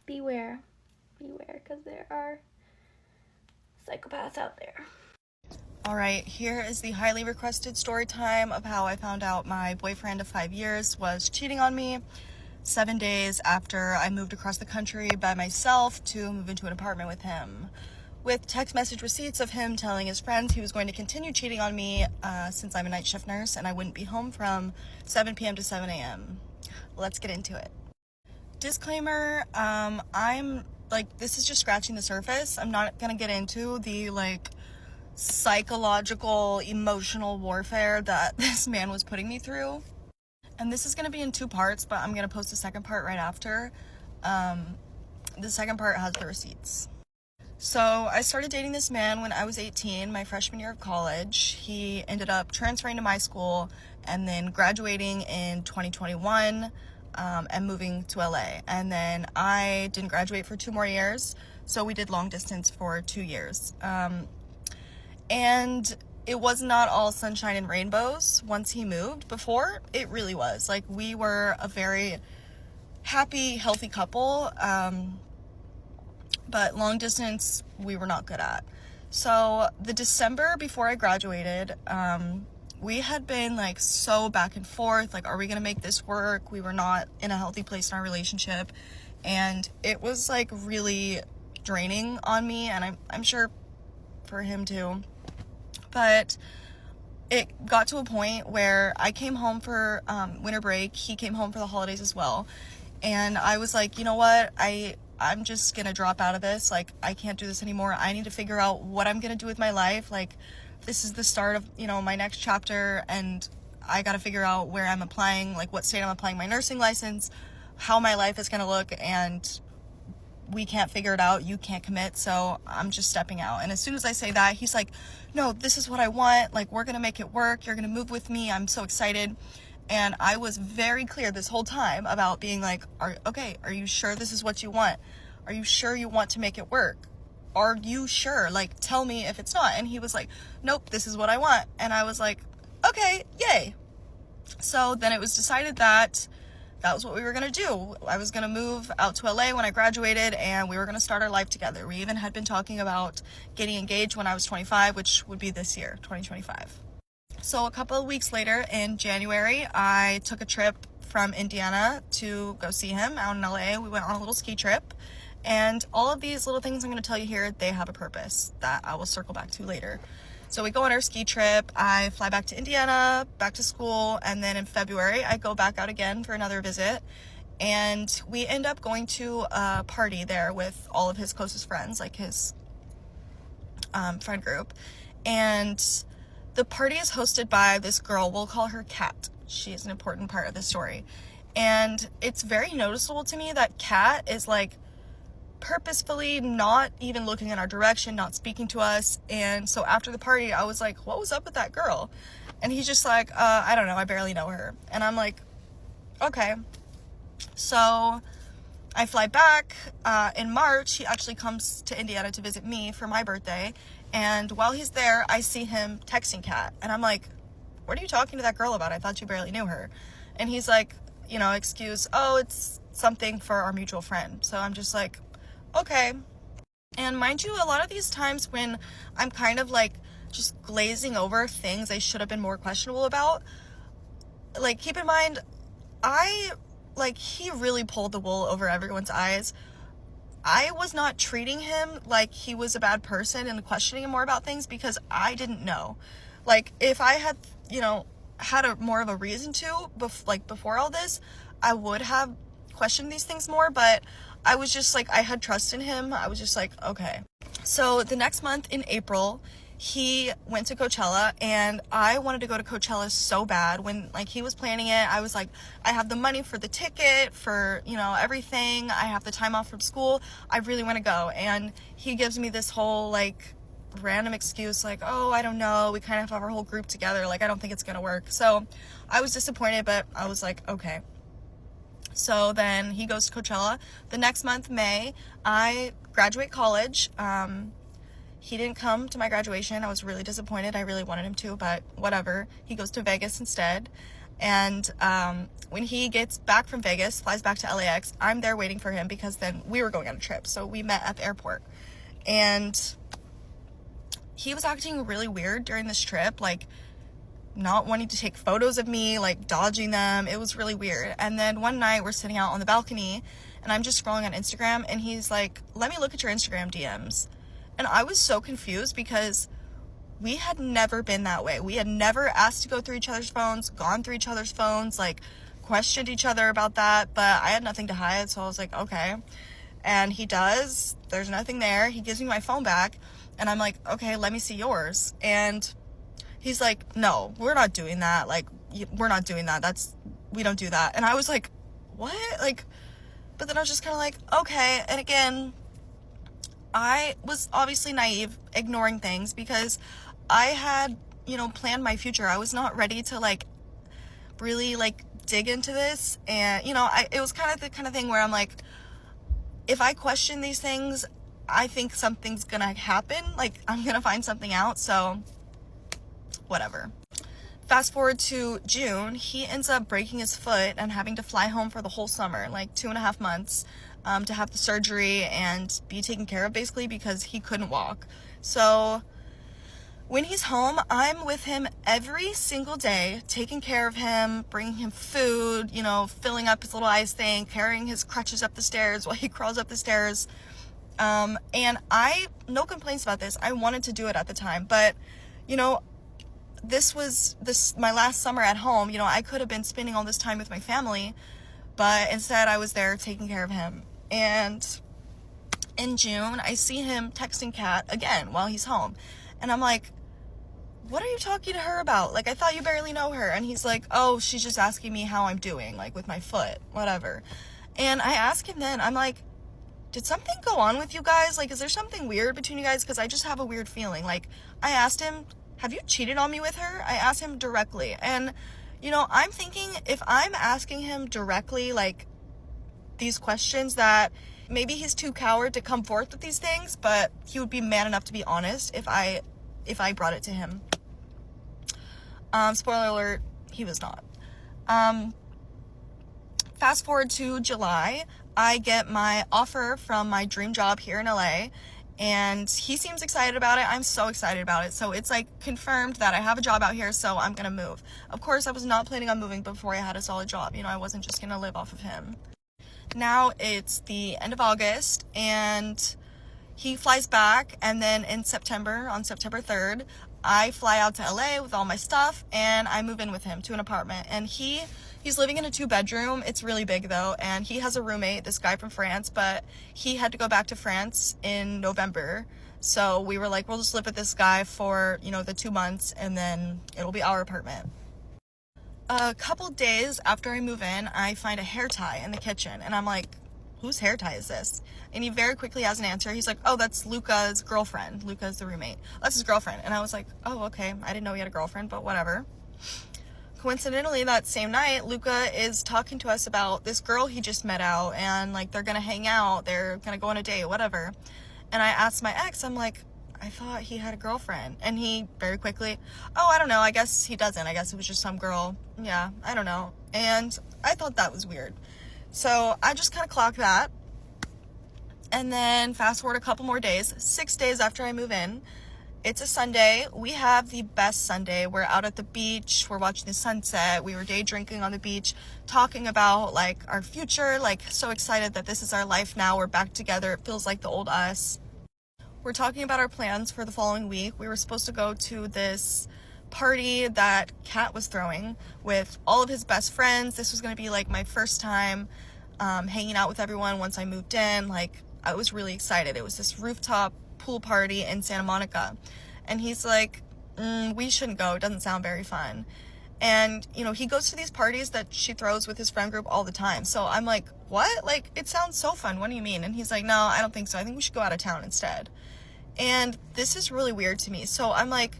beware, because there are psychopaths out there. Alright, here is the highly requested story time of how I found out my boyfriend of 5 years was cheating on me 7 days after I moved across the country by myself to move into an apartment with him, with text message receipts of him telling his friends he was going to continue cheating on me since I'm a night shift nurse and I wouldn't be home from 7 p.m. to 7 a.m. Let's get into it. Disclaimer, I'm like, this is just scratching the surface. I'm not gonna get into the like psychological, emotional warfare that this man was putting me through. And this is going to be in 2 parts, but I'm going to post the second part right after. The second part has the receipts. So I started dating this man when I was 18, my freshman year of college. He ended up transferring to my school and then graduating in 2021 and moving to LA. And then I didn't graduate for 2 more years, so we did long distance for 2 years. And it was not all sunshine and rainbows once he moved. Before, it really was. Like, we were a very happy, healthy couple, but long distance, we were not good at. So the December before I graduated, we had been like so back and forth, like, are we gonna make this work? We were not in a healthy place in our relationship, and it was like really draining on me, and I'm sure for him too. But it got to a point where I came home for winter break. He came home for the holidays as well. And I was like, you know what? I'm just going to drop out of this. Like, I can't do this anymore. I need to figure out what I'm going to do with my life. Like, this is the start of, you know, my next chapter. And I got to figure out where I'm applying, like what state I'm applying my nursing license, how my life is going to look. And we can't figure it out, you can't commit, so I'm just stepping out. And as soon as I say that, he's like, no, this is what I want, like, we're gonna make it work, you're gonna move with me, I'm so excited. And I was very clear this whole time about being like, are you sure this is what you want? Are you sure you want to make it work? Are you sure? Like, tell me if it's not. And he was like, nope, this is what I want. And I was like, okay, yay. So then it was decided that was what we were gonna do. I was gonna move out to LA when I graduated, and we were gonna start our life together. We even had been talking about getting engaged when I was 25, which would be this year, 2025. So a couple of weeks later in January, I took a trip from Indiana to go see him out in LA. We went on a little ski trip, and all of these little things I'm gonna tell you here, they have a purpose that I will circle back to later. So we go on our ski trip, I fly back to Indiana, back to school, and then in February, I go back out again for another visit, and we end up going to a party there with all of his closest friends, like his friend group, and the party is hosted by this girl, we'll call her Kat. She is an important part of the story, and it's very noticeable to me that Kat is like purposefully not even looking in our direction, not speaking to us. And so after the party, I was like, what was up with that girl? And he's just like, I don't know, I barely know her. And I'm like, okay. So I fly back in March. He actually comes to Indiana to visit me for my birthday, and while he's there, I see him texting Kat, and I'm like, what are you talking to that girl about? I thought you barely knew her. And he's like, you know, excuse, oh, it's something for our mutual friend. So I'm just like, okay. And mind you, a lot of these times when I'm kind of like just glazing over things I should have been more questionable about, like, keep in mind, he really pulled the wool over everyone's eyes. I was not treating him like he was a bad person and questioning him more about things because I didn't know. Like, if I had, had more of a reason to, before all this, I would have questioned these things more, but I was just like, I had trust in him. I was just like, okay. So the next month in April, he went to Coachella, and I wanted to go to Coachella so bad. When he was planning it, I was like, I have the money for the ticket, for everything, I have the time off from school, I really want to go. And he gives me this whole random excuse, oh, I don't know, we kind of have our whole group together, I don't think it's gonna work. So I was disappointed, but I was like, okay. So then he goes to Coachella. The next month, May, I graduate college. He didn't come to my graduation. I was really disappointed. I really wanted him to, but whatever. He goes to Vegas instead. And when he gets back from Vegas, flies back to LAX, I'm there waiting for him because then we were going on a trip. So we met at the airport. And he was acting really weird during this trip, not wanting to take photos of me, dodging them. It was really weird. And then one night we're sitting out on the balcony and I'm just scrolling on Instagram, and he's like, let me look at your Instagram DMs. And I was so confused because we had never been that way. We had never asked to go through each other's phones, gone through each other's phones, questioned each other about that, but I had nothing to hide, so I was like, okay. And he does. There's nothing there. He gives me my phone back, and I'm like, okay, let me see yours. And he's like, no, we're not doing that. We're not doing that. We don't do that. And I was like, what? But then I was just kind of like, okay. And again, I was obviously naive, ignoring things because I had, planned my future. I was not ready to really dig into this. And, it was kind of the kind of thing where I'm like, if I question these things, I think something's gonna happen. I'm gonna find something out. So whatever. Fast forward to June, he ends up breaking his foot and having to fly home for the whole summer, 2.5 months. To have the surgery and be taken care of, basically, because he couldn't walk. So when he's home, I'm with him every single day, taking care of him, bringing him food, filling up his little ice thing, carrying his crutches up the stairs while he crawls up the stairs. And no complaints about this. I wanted to do it at the time, but this was my last summer at home. I could have been spending all this time with my family, but instead I was there taking care of him. And in June, I see him texting Kat again while he's home. And I'm like, what are you talking to her about? I thought you barely know her. And he's like, oh, she's just asking me how I'm doing, with my foot, whatever. And I ask him then, I'm like, did something go on with you guys? Is there something weird between you guys? Because I just have a weird feeling. I asked him, have you cheated on me with her? I asked him directly. And, I'm thinking if I'm asking him directly, these questions, that maybe he's too coward to come forth with these things, but he would be man enough to be honest if I brought it to him. Spoiler alert, he was not. Fast forward to July, I get my offer from my dream job here in LA, and he seems excited about it. I'm so excited about it. So it's confirmed that I have a job out here, so I'm gonna move. Of course, I was not planning on moving before I had a solid job. I wasn't just gonna live off of him. Now it's the end of August, and he flies back, and then in September, on September 3rd, I fly out to LA with all my stuff, and I move in with him to an apartment. And he's living in a 2-bedroom. It's really big though, and he has a roommate, this guy from France, but he had to go back to France in November. So we were like, we'll just live with this guy for, the 2 months, and then it'll be our apartment. A couple days after I move in, I find a hair tie in the kitchen, and I'm like, whose hair tie is this? And he very quickly has an answer. He's like, oh, that's Luca's girlfriend. Luca's the roommate. That's his girlfriend. And I was like, oh, okay. I didn't know he had a girlfriend, but whatever. Coincidentally, that same night, Luca is talking to us about this girl he just met out, and they're gonna hang out, they're gonna go on a date, whatever. And I asked my ex, I'm like, I thought he had a girlfriend. And he very quickly, oh, I don't know, I guess he doesn't. I guess it was just some girl. Yeah, I don't know. And I thought that was weird. So I just kind of clocked that. And then fast forward a couple more days, 6 days after I move in, It's a Sunday. We have the best Sunday. We're out at the beach. We're watching the sunset. We were day drinking on the beach, talking about like our future, like so excited that this is our life now. We're back together. It feels like the old us. We're talking about our plans for the following week. We were supposed to go to this party that Kat was throwing with all of his best friends. This was going to be like my first time hanging out with everyone once I moved in. Like, I was really excited. It was this rooftop pool party in Santa Monica. And he's like, we shouldn't go. It doesn't sound very fun. And, you know, he goes to these parties that she throws with his friend group all the time. So I'm like, what? Like, it sounds so fun. What do you mean? And he's like, no, I don't think so. I think we should go out of town instead. And this is really weird to me. So I'm like,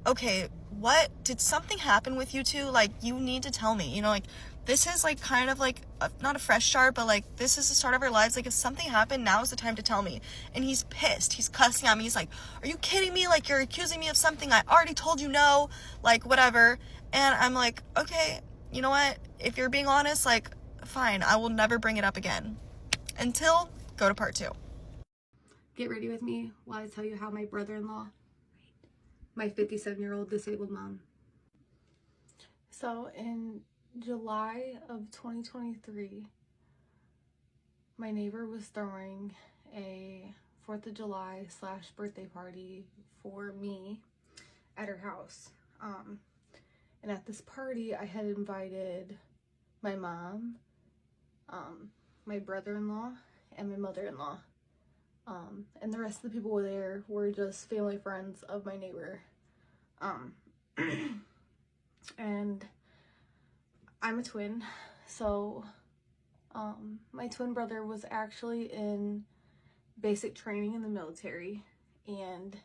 okay, what? Did something happen with you two? Like, you need to tell me. You know, like, this is like kind of like not a fresh start, but like this is the start of our lives. Like, if something happened, now is the time to tell me. And he's pissed. He's cussing at me. He's like, are you kidding me? Like, you're accusing me of something I already told you no, like whatever. And I'm like, okay, you know what? If you're being honest, like, fine, I will never bring it up again until go to part 2. Get ready with me while I tell you how my brother-in-law, my 57-year-old disabled mom. So in July of 2023, my neighbor was throwing a 4th of July / birthday party for me at her house. And at this party, I had invited my mom, my brother-in-law, and my mother-in-law. And the rest of the people there were just family friends of my neighbor. And I'm a twin, so my twin brother was actually in basic training in the military, and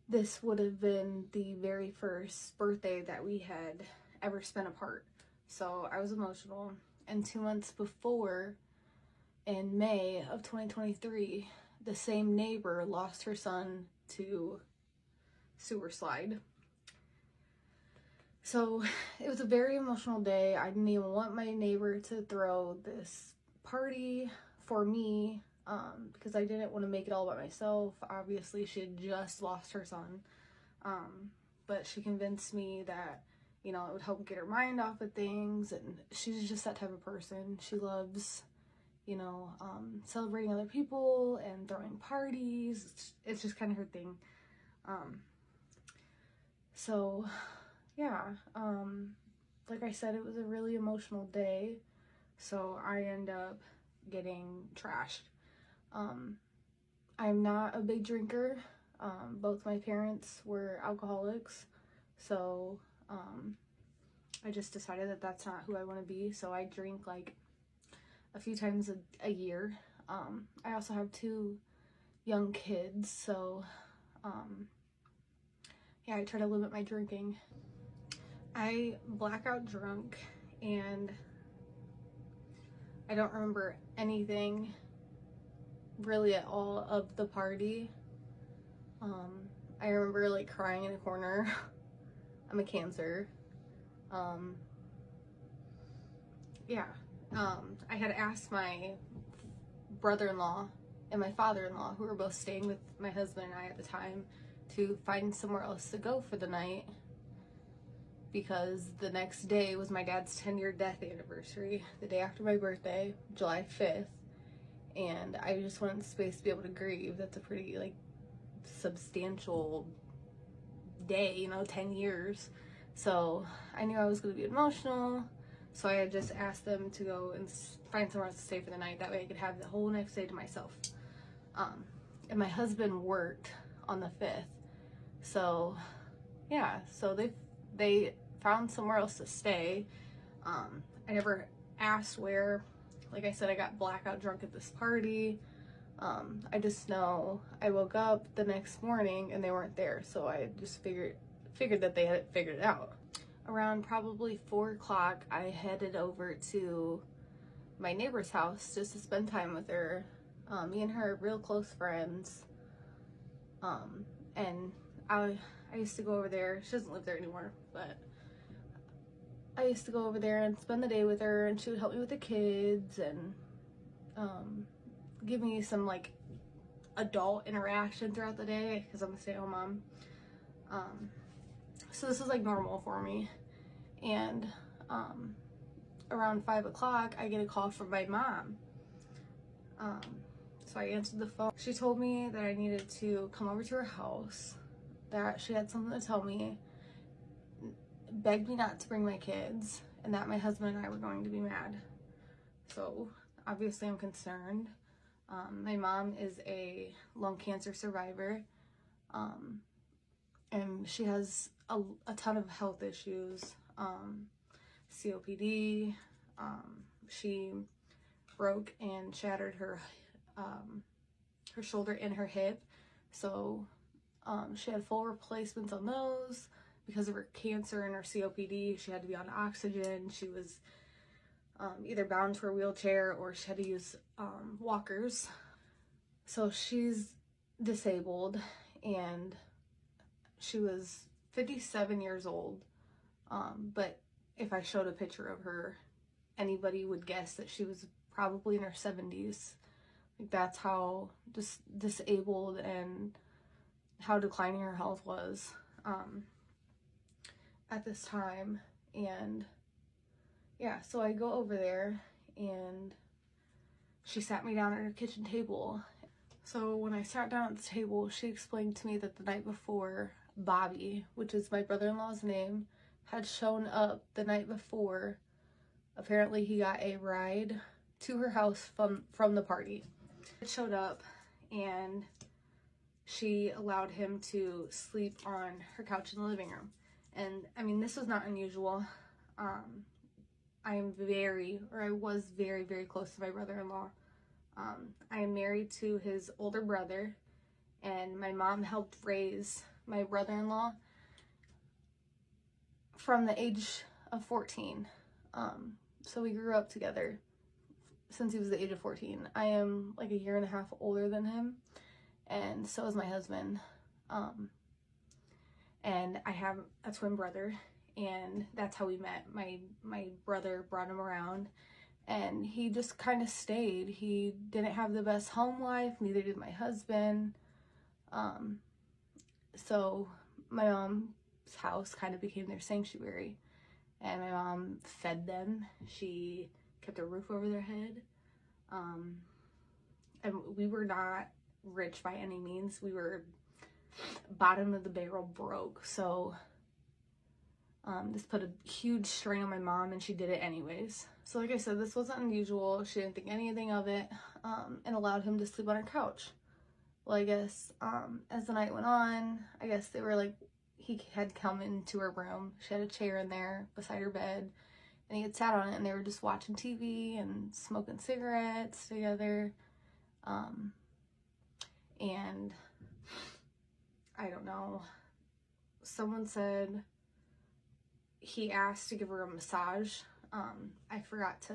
this would have been the very first birthday that we had ever spent apart. So I was emotional. And 2 months before, in May of 2023, the same neighbor lost her son to sewer slide. So it was a very emotional day. I didn't even want my neighbor to throw this party for me because I didn't want to make it all about myself. Obviously, she had just lost her son, but she convinced me that, you know, it would help get her mind off of things, and she's just that type of person. She loves, you know, celebrating other people and throwing parties. It's just kind of her thing. So yeah, like I said, it was a really emotional day, so I end up getting trashed. I'm not a big drinker. Both my parents were alcoholics, so I just decided that that's not who I want to be, so I drink like a few times a year. I also have 2 young kids, so yeah, I try to limit my drinking. I blackout drunk, and I don't remember anything really at all of the party. I remember like crying in a corner. I'm a Cancer. Yeah. I had asked my brother-in-law and my father-in-law, who were both staying with my husband and I at the time, to find somewhere else to go for the night, because the next day was my dad's 10-year death anniversary, the day after my birthday, July 5th, and I just wanted space to be able to grieve. That's a pretty, like, substantial day, you know, 10 years. So I knew I was going to be emotional, so I had just asked them to go and find somewhere else to stay for the night. That way I could have the whole next day to myself. And my husband worked on the 5th, so yeah, so they found somewhere else to stay. I never asked where. Like I said, I got blackout drunk at this party. I just know I woke up the next morning and they weren't there, so I just figured that they had figured it out. Around probably 4 o'clock, I headed over to my neighbor's house just to spend time with her. Me and her are real close friends. And I used to go over there. She doesn't live there anymore, but I used to go over there and spend the day with her, and she would help me with the kids and give me some like adult interaction throughout the day because I'm a stay-at-home mom. So this is like normal for me. And around 5 o'clock, I get a call from my mom. So I answered the phone. She told me that I needed to come over to her house, that she had something to tell me, begged me not to bring my kids, and that my husband and I were going to be mad. So obviously I'm concerned. My mom is a lung cancer survivor, and she has a ton of health issues, COPD. She broke and shattered her shoulder and her hip, so she had full replacements on those. Because of her cancer and her COPD, she had to be on oxygen. She was either bound to her wheelchair or she had to use walkers. So she's disabled, and she was 57 years old. But if I showed a picture of her, anybody would guess that she was probably in her 70s. Like, that's how disabled and how declining her health was at this time. And yeah, so I go over there and she sat me down at her kitchen table. So when I sat down at the table, she explained to me that the night before, Bobby, which is my brother-in-law's name, had shown up the night before. Apparently he got a ride to her house from the party. It showed up and she allowed him to sleep on her couch in the living room. And I mean, this was not unusual. I was very, very close to my brother-in-law. I am married to his older brother, and my mom helped raise my brother-in-law from the age of 14. So we grew up together since he was the age of 14. I am like a year and a half older than him, and so is my husband. And I have a twin brother, and that's how we met. My brother brought him around, and he just kind of stayed. He didn't have the best home life, neither did my husband. So my mom's house kind of became their sanctuary, and my mom fed them. She kept a roof over their head. And we were not rich by any means. We were bottom of the barrel broke. So this put a huge strain on my mom, and she did it anyways. So like I said, this wasn't unusual. She didn't think anything of it, and allowed him to sleep on her couch. Well, I guess as the night went on, I guess they were like, he had come into her room. She had a chair in there beside her bed, and he had sat on it, and they were just watching TV and smoking cigarettes together. And I don't know, someone said he asked to give her a massage. I forgot to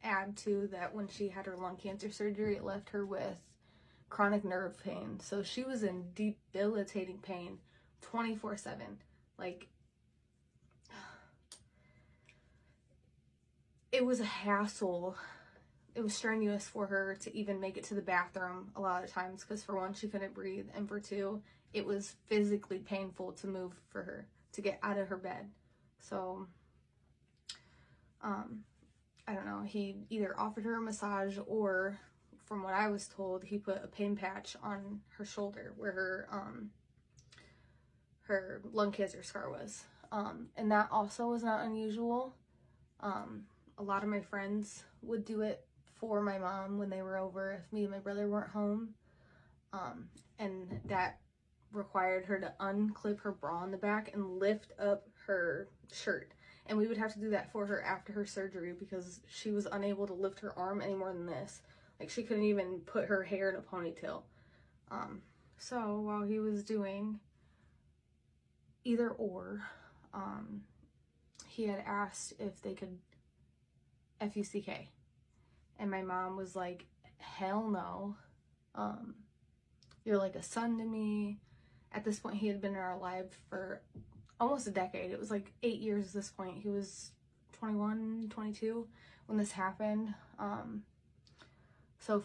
add to that when she had her lung cancer surgery, it left her with chronic nerve pain. So she was in debilitating pain 24/7. Like, it was a hassle. It was strenuous for her to even make it to the bathroom a lot of times, because for one, she couldn't breathe, and for two, it was physically painful to move for her to get out of her bed. So I don't know, he either offered her a massage, or from what I was told, he put a pain patch on her shoulder where her lung cancer scar was. And that also was not unusual. A lot of my friends would do it for my mom when they were over if me and my brother weren't home. And that required her to unclip her bra in the back and lift up her shirt. And we would have to do that for her after her surgery, because she was unable to lift her arm any more than this. Like, she couldn't even put her hair in a ponytail. So while he was doing either or, he had asked if they could FUCK. And my mom was like, hell no. You're like a son to me. At this point, he had been in our life for almost a decade. It was like 8 years at this point. He was 21, 22 when this happened. So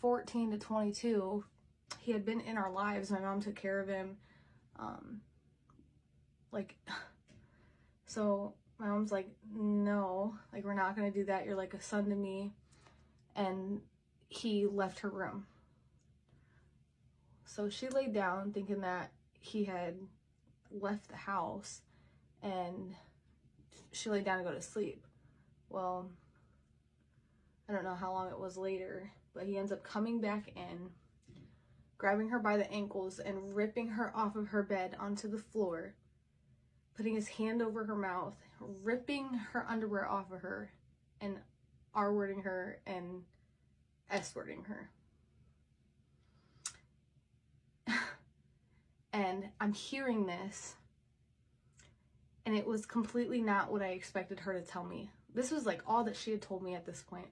14 to 22, he had been in our lives. My mom took care of him. So my mom's like, no, like, we're not gonna do that. You're like a son to me. And he left her room. So she laid down thinking that he had left the house, and she laid down to go to sleep. Well, I don't know how long it was later, but he ends up coming back in, grabbing her by the ankles and ripping her off of her bed onto the floor, putting his hand over her mouth, ripping her underwear off of her, and R-wording her and S-wording her. And I'm hearing this, and it was completely not what I expected her to tell me. This was like all that she had told me at this point.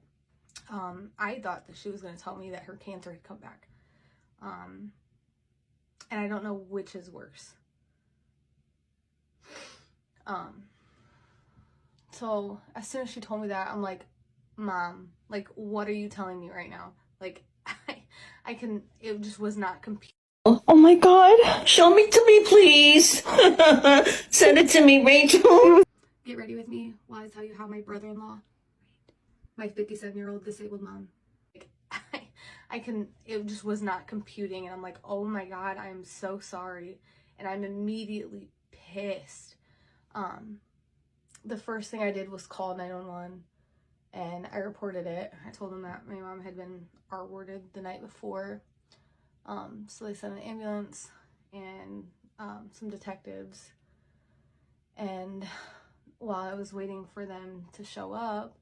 I thought that she was going to tell me that her cancer had come back. And I don't know which is worse. So as soon as she told me that, I'm like, Mom, like, what are you telling me right now? Like, it just was not computing. Oh my God. Show me to me, please. Send it to me, Rachel. Get ready with me while I tell you how my brother-in-law, my 57-year-old disabled mom, like, it just was not computing. And I'm like, oh my God, I'm so sorry. And I'm immediately pissed. The first thing I did was call 911, and I reported it. I told them that my mom had been R-worded the night before. So they sent an ambulance and some detectives. And while I was waiting for them to show up,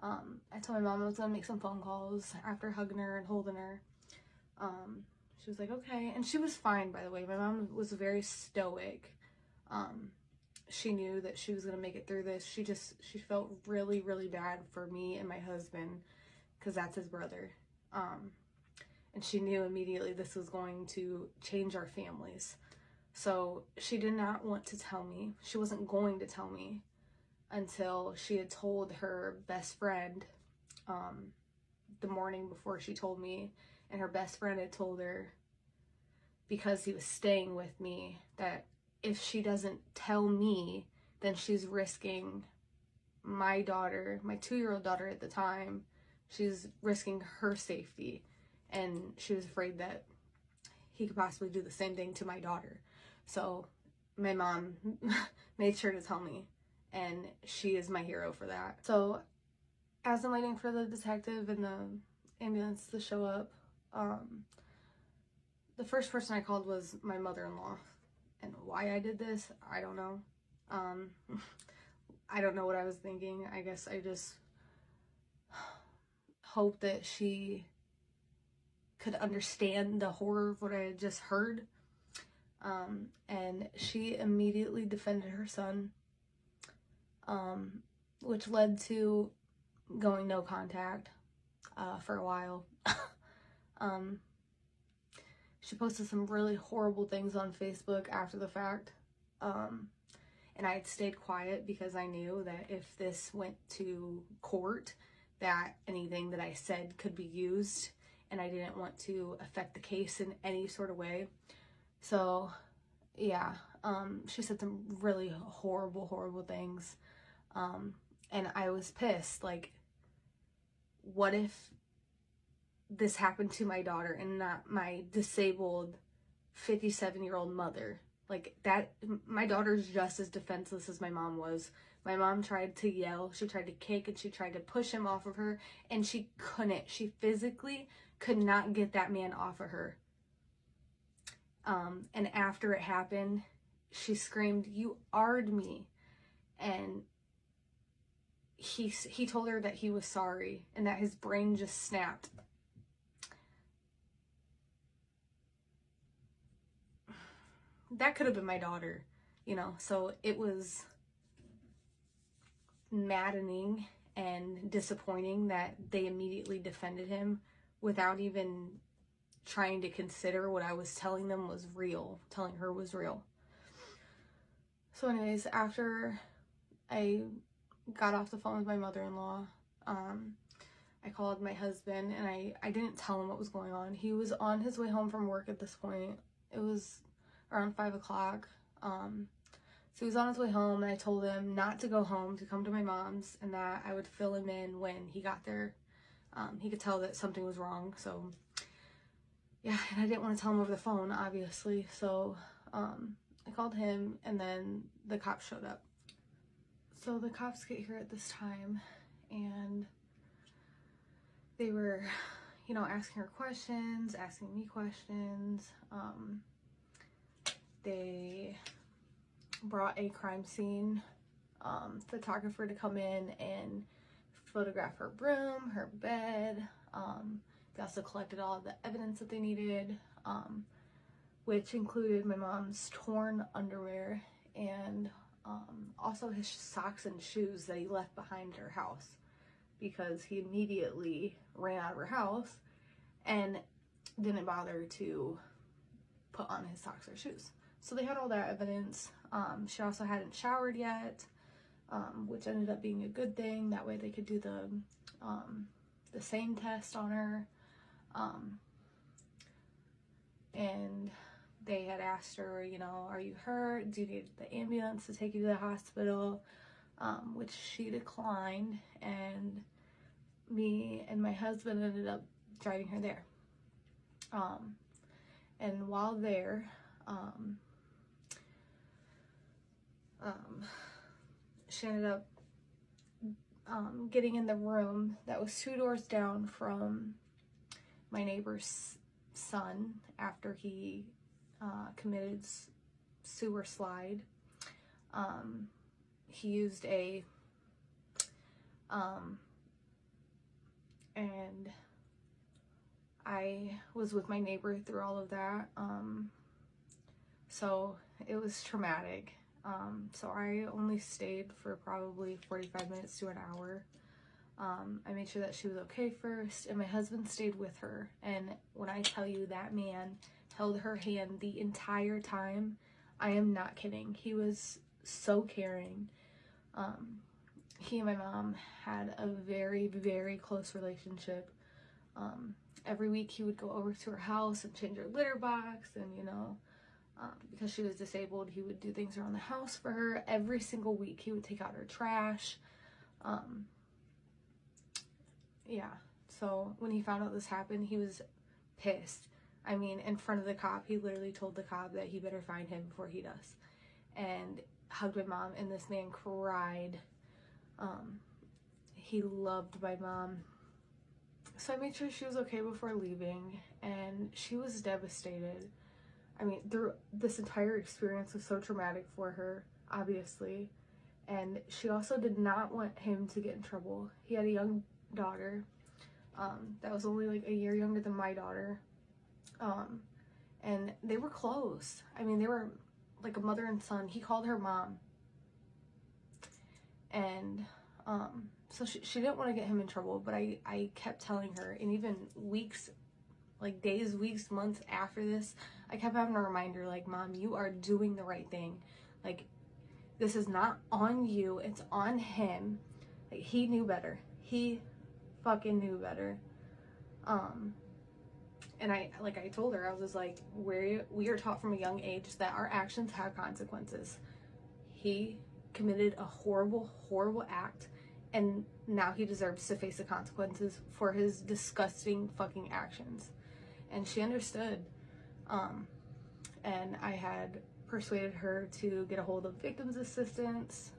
I told my mom I was gonna make some phone calls after hugging her and holding her. She was like, okay. And she was fine, by the way. My mom was very stoic. She knew that she was gonna make it through this. She felt really, really bad for me and my husband, because that's his brother. And she knew immediately this was going to change our families. So she did not want to tell me. She wasn't going to tell me until she had told her best friend the morning before she told me. And her best friend had told her, because he was staying with me, that if she doesn't tell me, then she's risking my daughter, my 2-year-old daughter at the time, she's risking her safety. And she was afraid that he could possibly do the same thing to my daughter. So my mom made sure to tell me, and she is my hero for that. So as I'm waiting for the detective and the ambulance to show up, the first person I called was my mother-in-law. And why I did this, I don't know. I don't know what I was thinking. I guess I just hope that she could understand the horror of what I had just heard. And she immediately defended her son, which led to going no contact for a while. She posted some really horrible things on Facebook after the fact. And I had stayed quiet because I knew that if this went to court, that anything that I said could be used, and I didn't want to affect the case in any sort of way. So yeah, she said some really horrible things. And I was pissed. Like, what if this happened to my daughter and not my disabled 57-year-old mother? Like, that, my daughter's just as defenseless as my mom was. My mom tried to yell, she tried to kick, and she tried to push him off of her, and she couldn't. She physically could not get that man off of her. And after it happened, she screamed, "You R'd me." And he told her that he was sorry and that his brain just snapped. That could have been my daughter, you know. So it was maddening and disappointing that they immediately defended him without even trying to consider what I was telling them was real, telling her was real. So anyways, after I got off the phone with my mother-in-law, I I called my husband, and I didn't tell him what was going on. He was on his way home from work at this point. It was around 5 o'clock. So he was on his way home, and I told him not to go home, to come to my mom's, and that I would fill him in when he got there. He could tell that something was wrong. So yeah, and I didn't want to tell him over the phone, obviously. So I called him, and then the cops showed up. So the cops get here at this time, and they were, you know, asking her questions, asking me questions. They brought a crime scene photographer to come in and photograph her room, her bed. They also collected all of the evidence that they needed, which included my mom's torn underwear and also his socks and shoes that he left behind her house, because he immediately ran out of her house and didn't bother to put on his socks or shoes. So they had all that evidence. She also hadn't showered yet, which ended up being a good thing. That way they could do the same test on her. And they had asked her, you know, are you hurt? Do you need the ambulance to take you to the hospital? Which she declined, and me and my husband ended up driving her there. And while there, she ended up getting in the room that was 2 doors down from my neighbor's son after he committed sewer slide. He used a and I was with my neighbor through all of that. So it was traumatic. So I only stayed for probably 45 minutes to an hour. I made sure that she was okay first, and my husband stayed with her. And when I tell you that man held her hand the entire time, I am not kidding. He was so caring. He and my mom had a very, very close relationship. Every week he would go over to her house and change her litter box, and, you know, because she was disabled, he would do things around the house for her. Every single week he would take out her trash. Yeah, so when he found out this happened, he was pissed. I mean, in front of the cop, he literally told the cop that he better find him before he does, and hugged my mom, and this man cried. He loved my mom. So I made sure she was okay before leaving, and she was devastated. I mean, through this entire experience was so traumatic for her, obviously, and she also did not want him to get in trouble. He had a young daughter that was only like a year younger than my daughter, and they were close. I mean, they were like a mother and son. He called her mom, and so she didn't want to get him in trouble, but I kept telling her, and even weeks, like days, weeks, months after this, I kept having a reminder, like, Mom, you are doing the right thing. Like, this is not on you, it's on him. Like, he knew better. He fucking knew better. And I told her, I was like, we are taught from a young age that our actions have consequences. He committed a horrible, horrible act, and now he deserves to face the consequences for his disgusting fucking actions. And she understood. And I had persuaded her to get a hold of victims assistance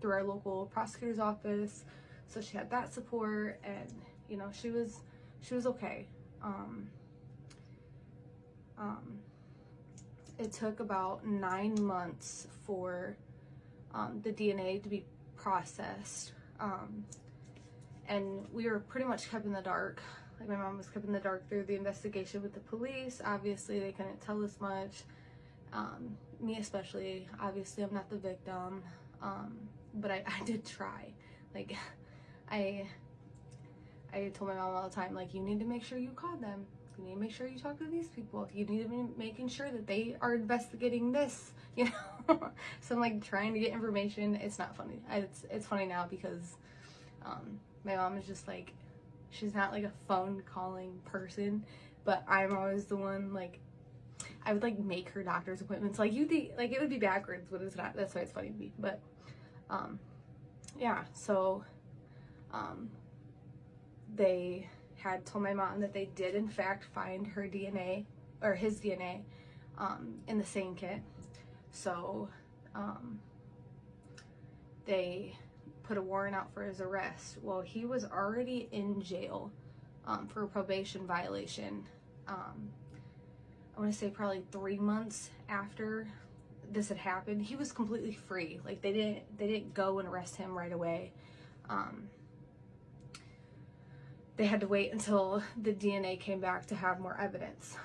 through our local prosecutor's office. So she had that support, and, you know, she was okay. It took about 9 months for the DNA to be processed, and we were pretty much kept in the dark. Like, my mom was kept in the dark through the investigation with the police. Obviously, they couldn't tell us much. Me especially. Obviously, I'm not the victim, but I did try. Like, I told my mom all the time, like, you need to make sure you call them. You need to make sure you talk to these people. You need to be making sure that they are investigating this, you know? So I'm, like, trying to get information. It's not funny. It's funny now because my mom is just like, she's not like a phone calling person, but I'm always the one, like, I would like make her doctor's appointments. Like, you think like it would be backwards, but it's not. That's why it's funny to me. But yeah, so they had told my mom that they did in fact find her DNA, or his DNA, in the same kit. So they put a warrant out for his arrest. Well, he was already in jail for a probation violation. I want to say probably 3 months after this had happened. He was completely free. Like, they didn't go and arrest him right away. They had to wait until the DNA came back to have more evidence.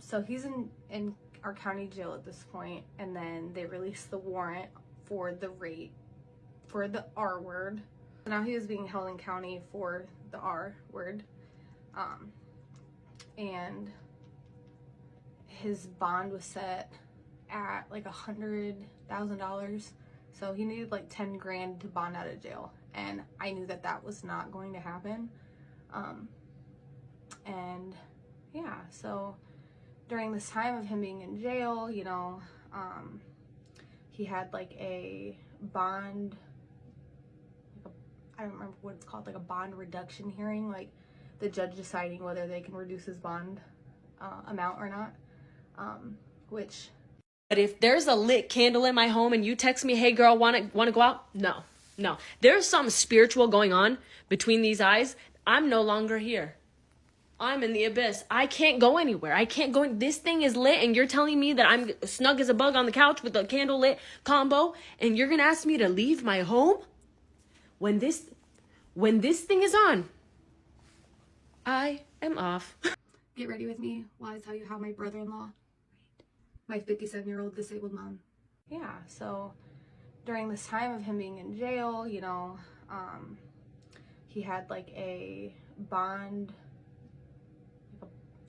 So he's in our county jail at this point, and then they released the warrant for the rape, for the R word. So now he was being held in county for the R word. And his bond was set at like $100,000. So he needed like 10 grand to bond out of jail. And I knew that that was not going to happen. And yeah, so during this time of him being in jail, you know, he had like a bond, I don't remember what it's called, like a bond reduction hearing, like the judge deciding whether they can reduce his bond amount or not, which... But if there's a lit candle in my home and you text me, hey girl, wanna go out? No. There's something spiritual going on between these eyes. I'm no longer here. I'm in the abyss. I can't go anywhere. I can't go. This thing is lit and you're telling me that I'm snug as a bug on the couch with a candle lit combo and you're gonna ask me to leave my home? When this thing is on, I am off. Get ready with me while I tell you how my brother-in-law, my 57-year-old disabled mom. Yeah, so during this time of him being in jail, you know, he had like a bond,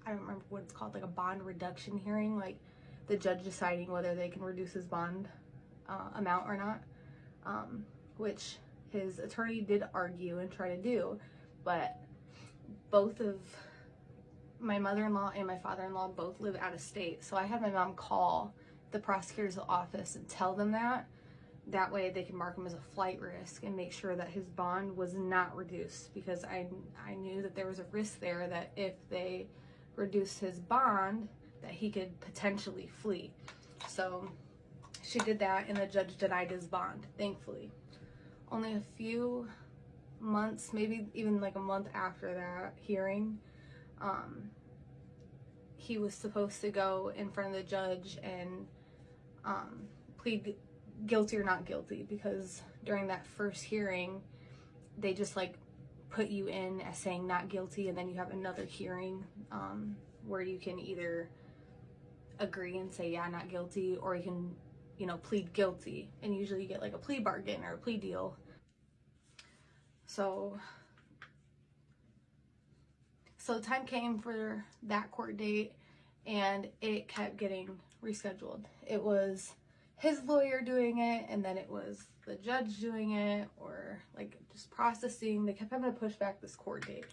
I don't remember what it's called, like a bond reduction hearing, like the judge deciding whether they can reduce his bond amount or not, which his attorney did argue and try to do, but both of my mother-in-law and my father-in-law both live out of state. So I had my mom call the prosecutor's office and tell them that way they can mark him as a flight risk and make sure that his bond was not reduced, because I knew that there was a risk there that if they reduced his bond that he could potentially flee. So she did that and the judge denied his bond, thankfully. Only a few months, maybe even like a month after that hearing, he was supposed to go in front of the judge and plead guilty or not guilty, because during that first hearing they just like put you in as saying not guilty, and then you have another hearing where you can either agree and say yeah, not guilty, or you can, you know, plead guilty, and usually you get like a plea bargain or a plea deal. So the time came for that court date and it kept getting rescheduled. It was his lawyer doing it, and then it was the judge doing it, or like just processing. They kept having to push back this court date,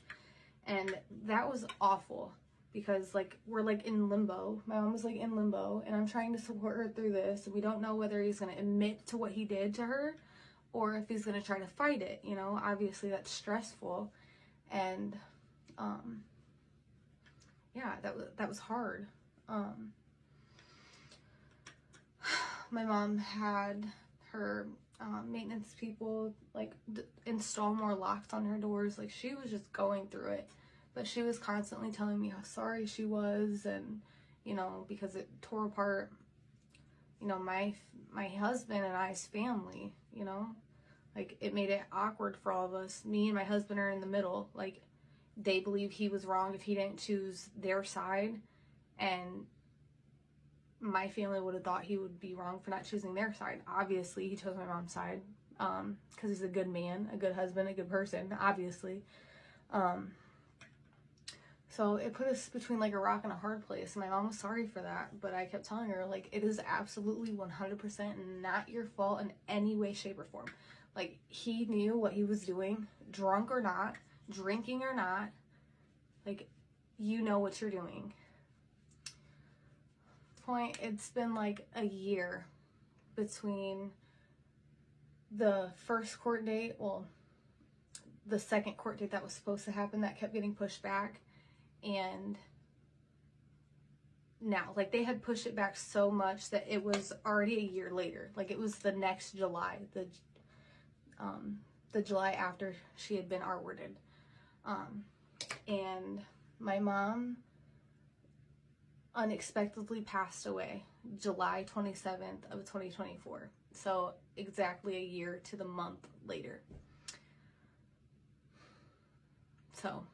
and that was awful, because like we're like in limbo. My mom was like in limbo, and I'm trying to support her through this, and we don't know whether he's going to admit to what he did to her or if he's going to try to fight it, you know. Obviously that's stressful, and yeah, that was hard. My mom had her maintenance people like install more locks on her doors. Like, she was just going through it, but she was constantly telling me how sorry she was, and you know, because it tore apart, you know, my husband and I's family, you know, like it made it awkward for all of us. Me and my husband are in the middle. Like, they believe he was wrong if he didn't choose their side, and my family would have thought he would be wrong for not choosing their side. Obviously he chose my mom's side because he's a good man, a good husband, a good person, obviously. So it put us between like a rock and a hard place, and my mom was sorry for that, but I kept telling her, like, it is absolutely 100% not your fault in any way, shape, or form. Like, he knew what he was doing, drunk or not, drinking or not, like, you know what you're doing. It's been like a year between the first court date, well, the second court date that was supposed to happen that kept getting pushed back, and now, like, they had pushed it back so much that it was already a year later. Like, it was the next July, the July after she had been R-worded. And my mom unexpectedly passed away July 27th of 2024. So exactly a year to the month later. So,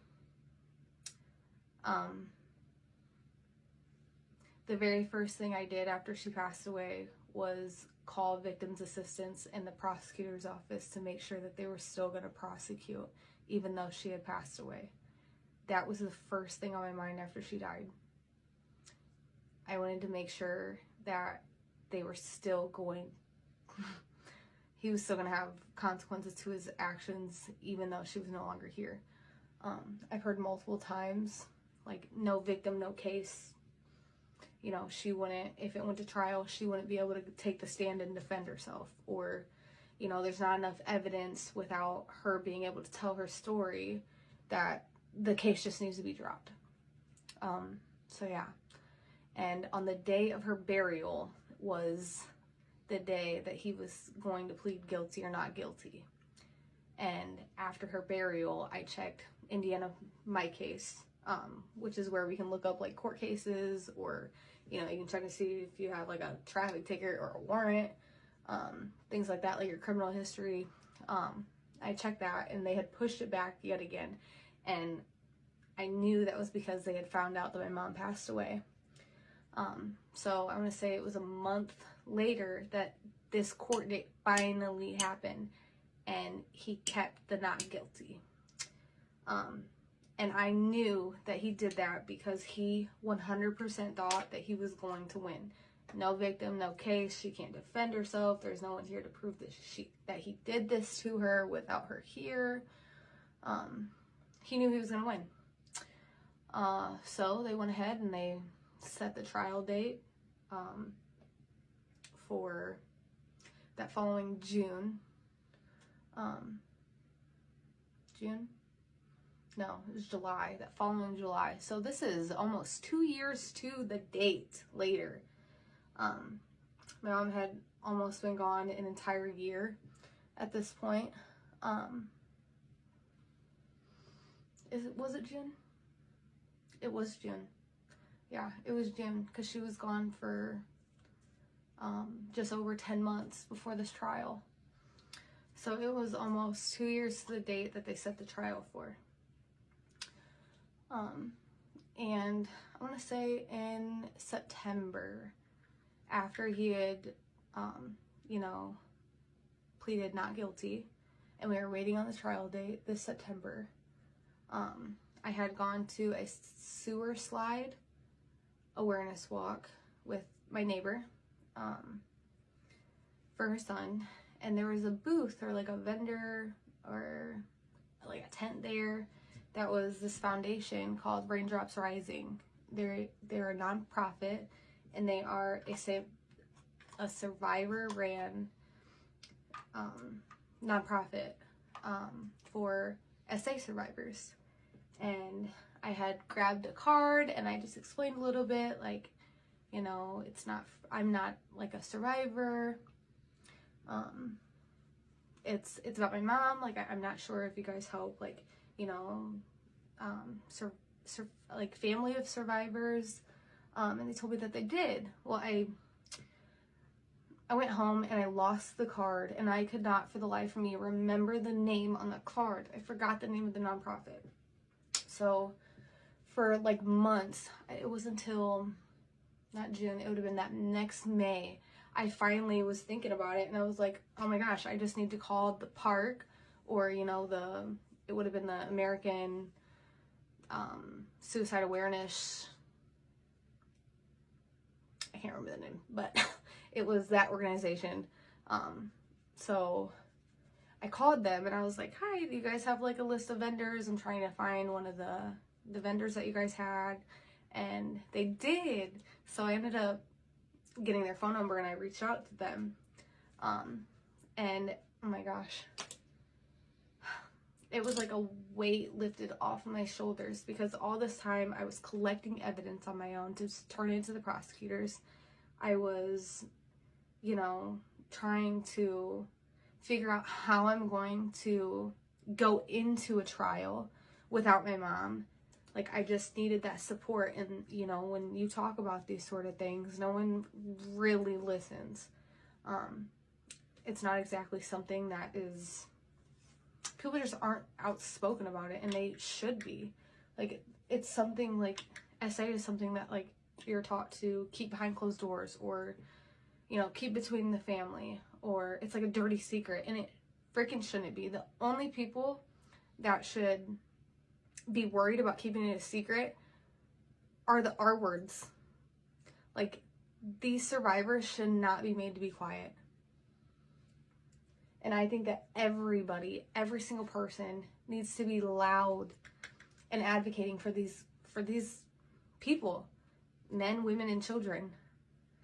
the very first thing I did after she passed away was call victims assistance in the prosecutor's office to make sure that they were still going to prosecute even though she had passed away. That was the first thing on my mind after she died. I wanted to make sure that they were still going, he was still going to have consequences to his actions even though she was no longer here. I've heard multiple times, like, no victim, no case. You know, she wouldn't, if it went to trial, she wouldn't be able to take the stand and defend herself. Or, you know, there's not enough evidence without her being able to tell her story that the case just needs to be dropped. So yeah. And on the day of her burial was the day that he was going to plead guilty or not guilty. And after her burial, I checked Indiana My Case, which is where we can look up like court cases, or, you know, you can check to see if you have like a traffic ticket or a warrant, things like that, like your criminal history. I checked that and they had pushed it back yet again. And I knew that was because they had found out that my mom passed away. So I'm going to say it was a month later that this court date finally happened, and he kept the not guilty. And I knew that he did that because he 100% thought that he was going to win. No victim, no case, she can't defend herself, there's no one here to prove that he did this to her without her here. He knew he was going to win. So they went ahead and they set the trial date for that following June. No, it was July, that following July. So this is almost 2 years to the date later. My mom had almost been gone an entire year at this point. Was it June? It was June. Yeah, it was June, because she was gone for just over 10 months before this trial. So it was almost 2 years to the date that they set the trial for. And I want to say in September, after he had, you know, pleaded not guilty, and we were waiting on the trial date this September, I had gone to a sewer slide awareness walk with my neighbor for her son, and there was a booth or like a vendor or like a tent there that was this foundation called Raindrops Rising. They're a nonprofit, and they are a survivor ran nonprofit for SA survivors. And I had grabbed a card and I just explained a little bit, like, you know, I'm not like a survivor. It's about my mom. Like, I'm not sure if you guys help, like, you know, like family of survivors. And they told me that they did. Well, I went home and I lost the card, and I could not for the life of me remember the name on the card. I forgot the name of the nonprofit. So for like months, it was until, not June, it would have been that next May, I finally was thinking about it, and I was like, oh my gosh, I just need to call the park, or, you know, it would have been the American Suicide Awareness, I can't remember the name, but it was that organization. So I called them and I was like, hi, do you guys have like a list of vendors? I'm trying to find one of the vendors that you guys had. And they did. So I ended up getting their phone number and I reached out to them. And oh my gosh, it was like a weight lifted off my shoulders, because all this time I was collecting evidence on my own to turn into the prosecutors. I was, you know, trying to figure out how I'm going to go into a trial without my mom. Like, I just needed that support. And, you know, when you talk about these sort of things, no one really listens. It's not exactly something that is, people just aren't outspoken about it, and they should be. Like, it's something like, SA is something that, like, you're taught to keep behind closed doors, or, you know, keep between the family, or it's like a dirty secret, and it freaking shouldn't be. The only people that should be worried about keeping it a secret are the R words. Like, these survivors should not be made to be quiet. And I think that everybody, every single person needs to be loud and advocating for these people, men, women, and children.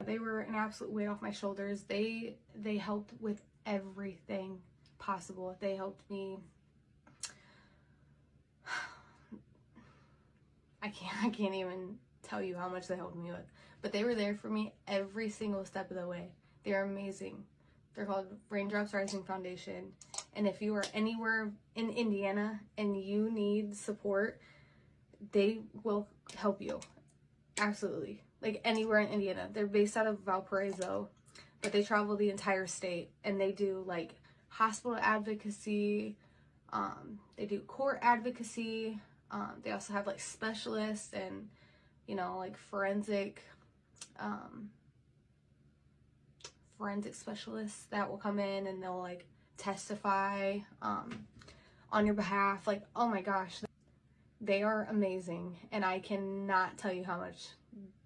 They were an absolute weight off my shoulders. They helped with everything possible. They helped me. I can't even tell you how much they helped me with. But they were there for me every single step of the way. They're amazing. They're called Raindrops Rising Foundation. And if you are anywhere in Indiana and you need support, they will help you. Absolutely. Like, anywhere in Indiana. They're based out of Valparaiso, but they travel the entire state, and they do like hospital advocacy. They do court advocacy. They also have like specialists and, you know, like forensic specialists that will come in and they'll like testify on your behalf. Like, oh my gosh, they are amazing, and I cannot tell you how much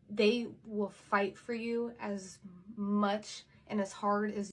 they will fight for you, as much and as hard as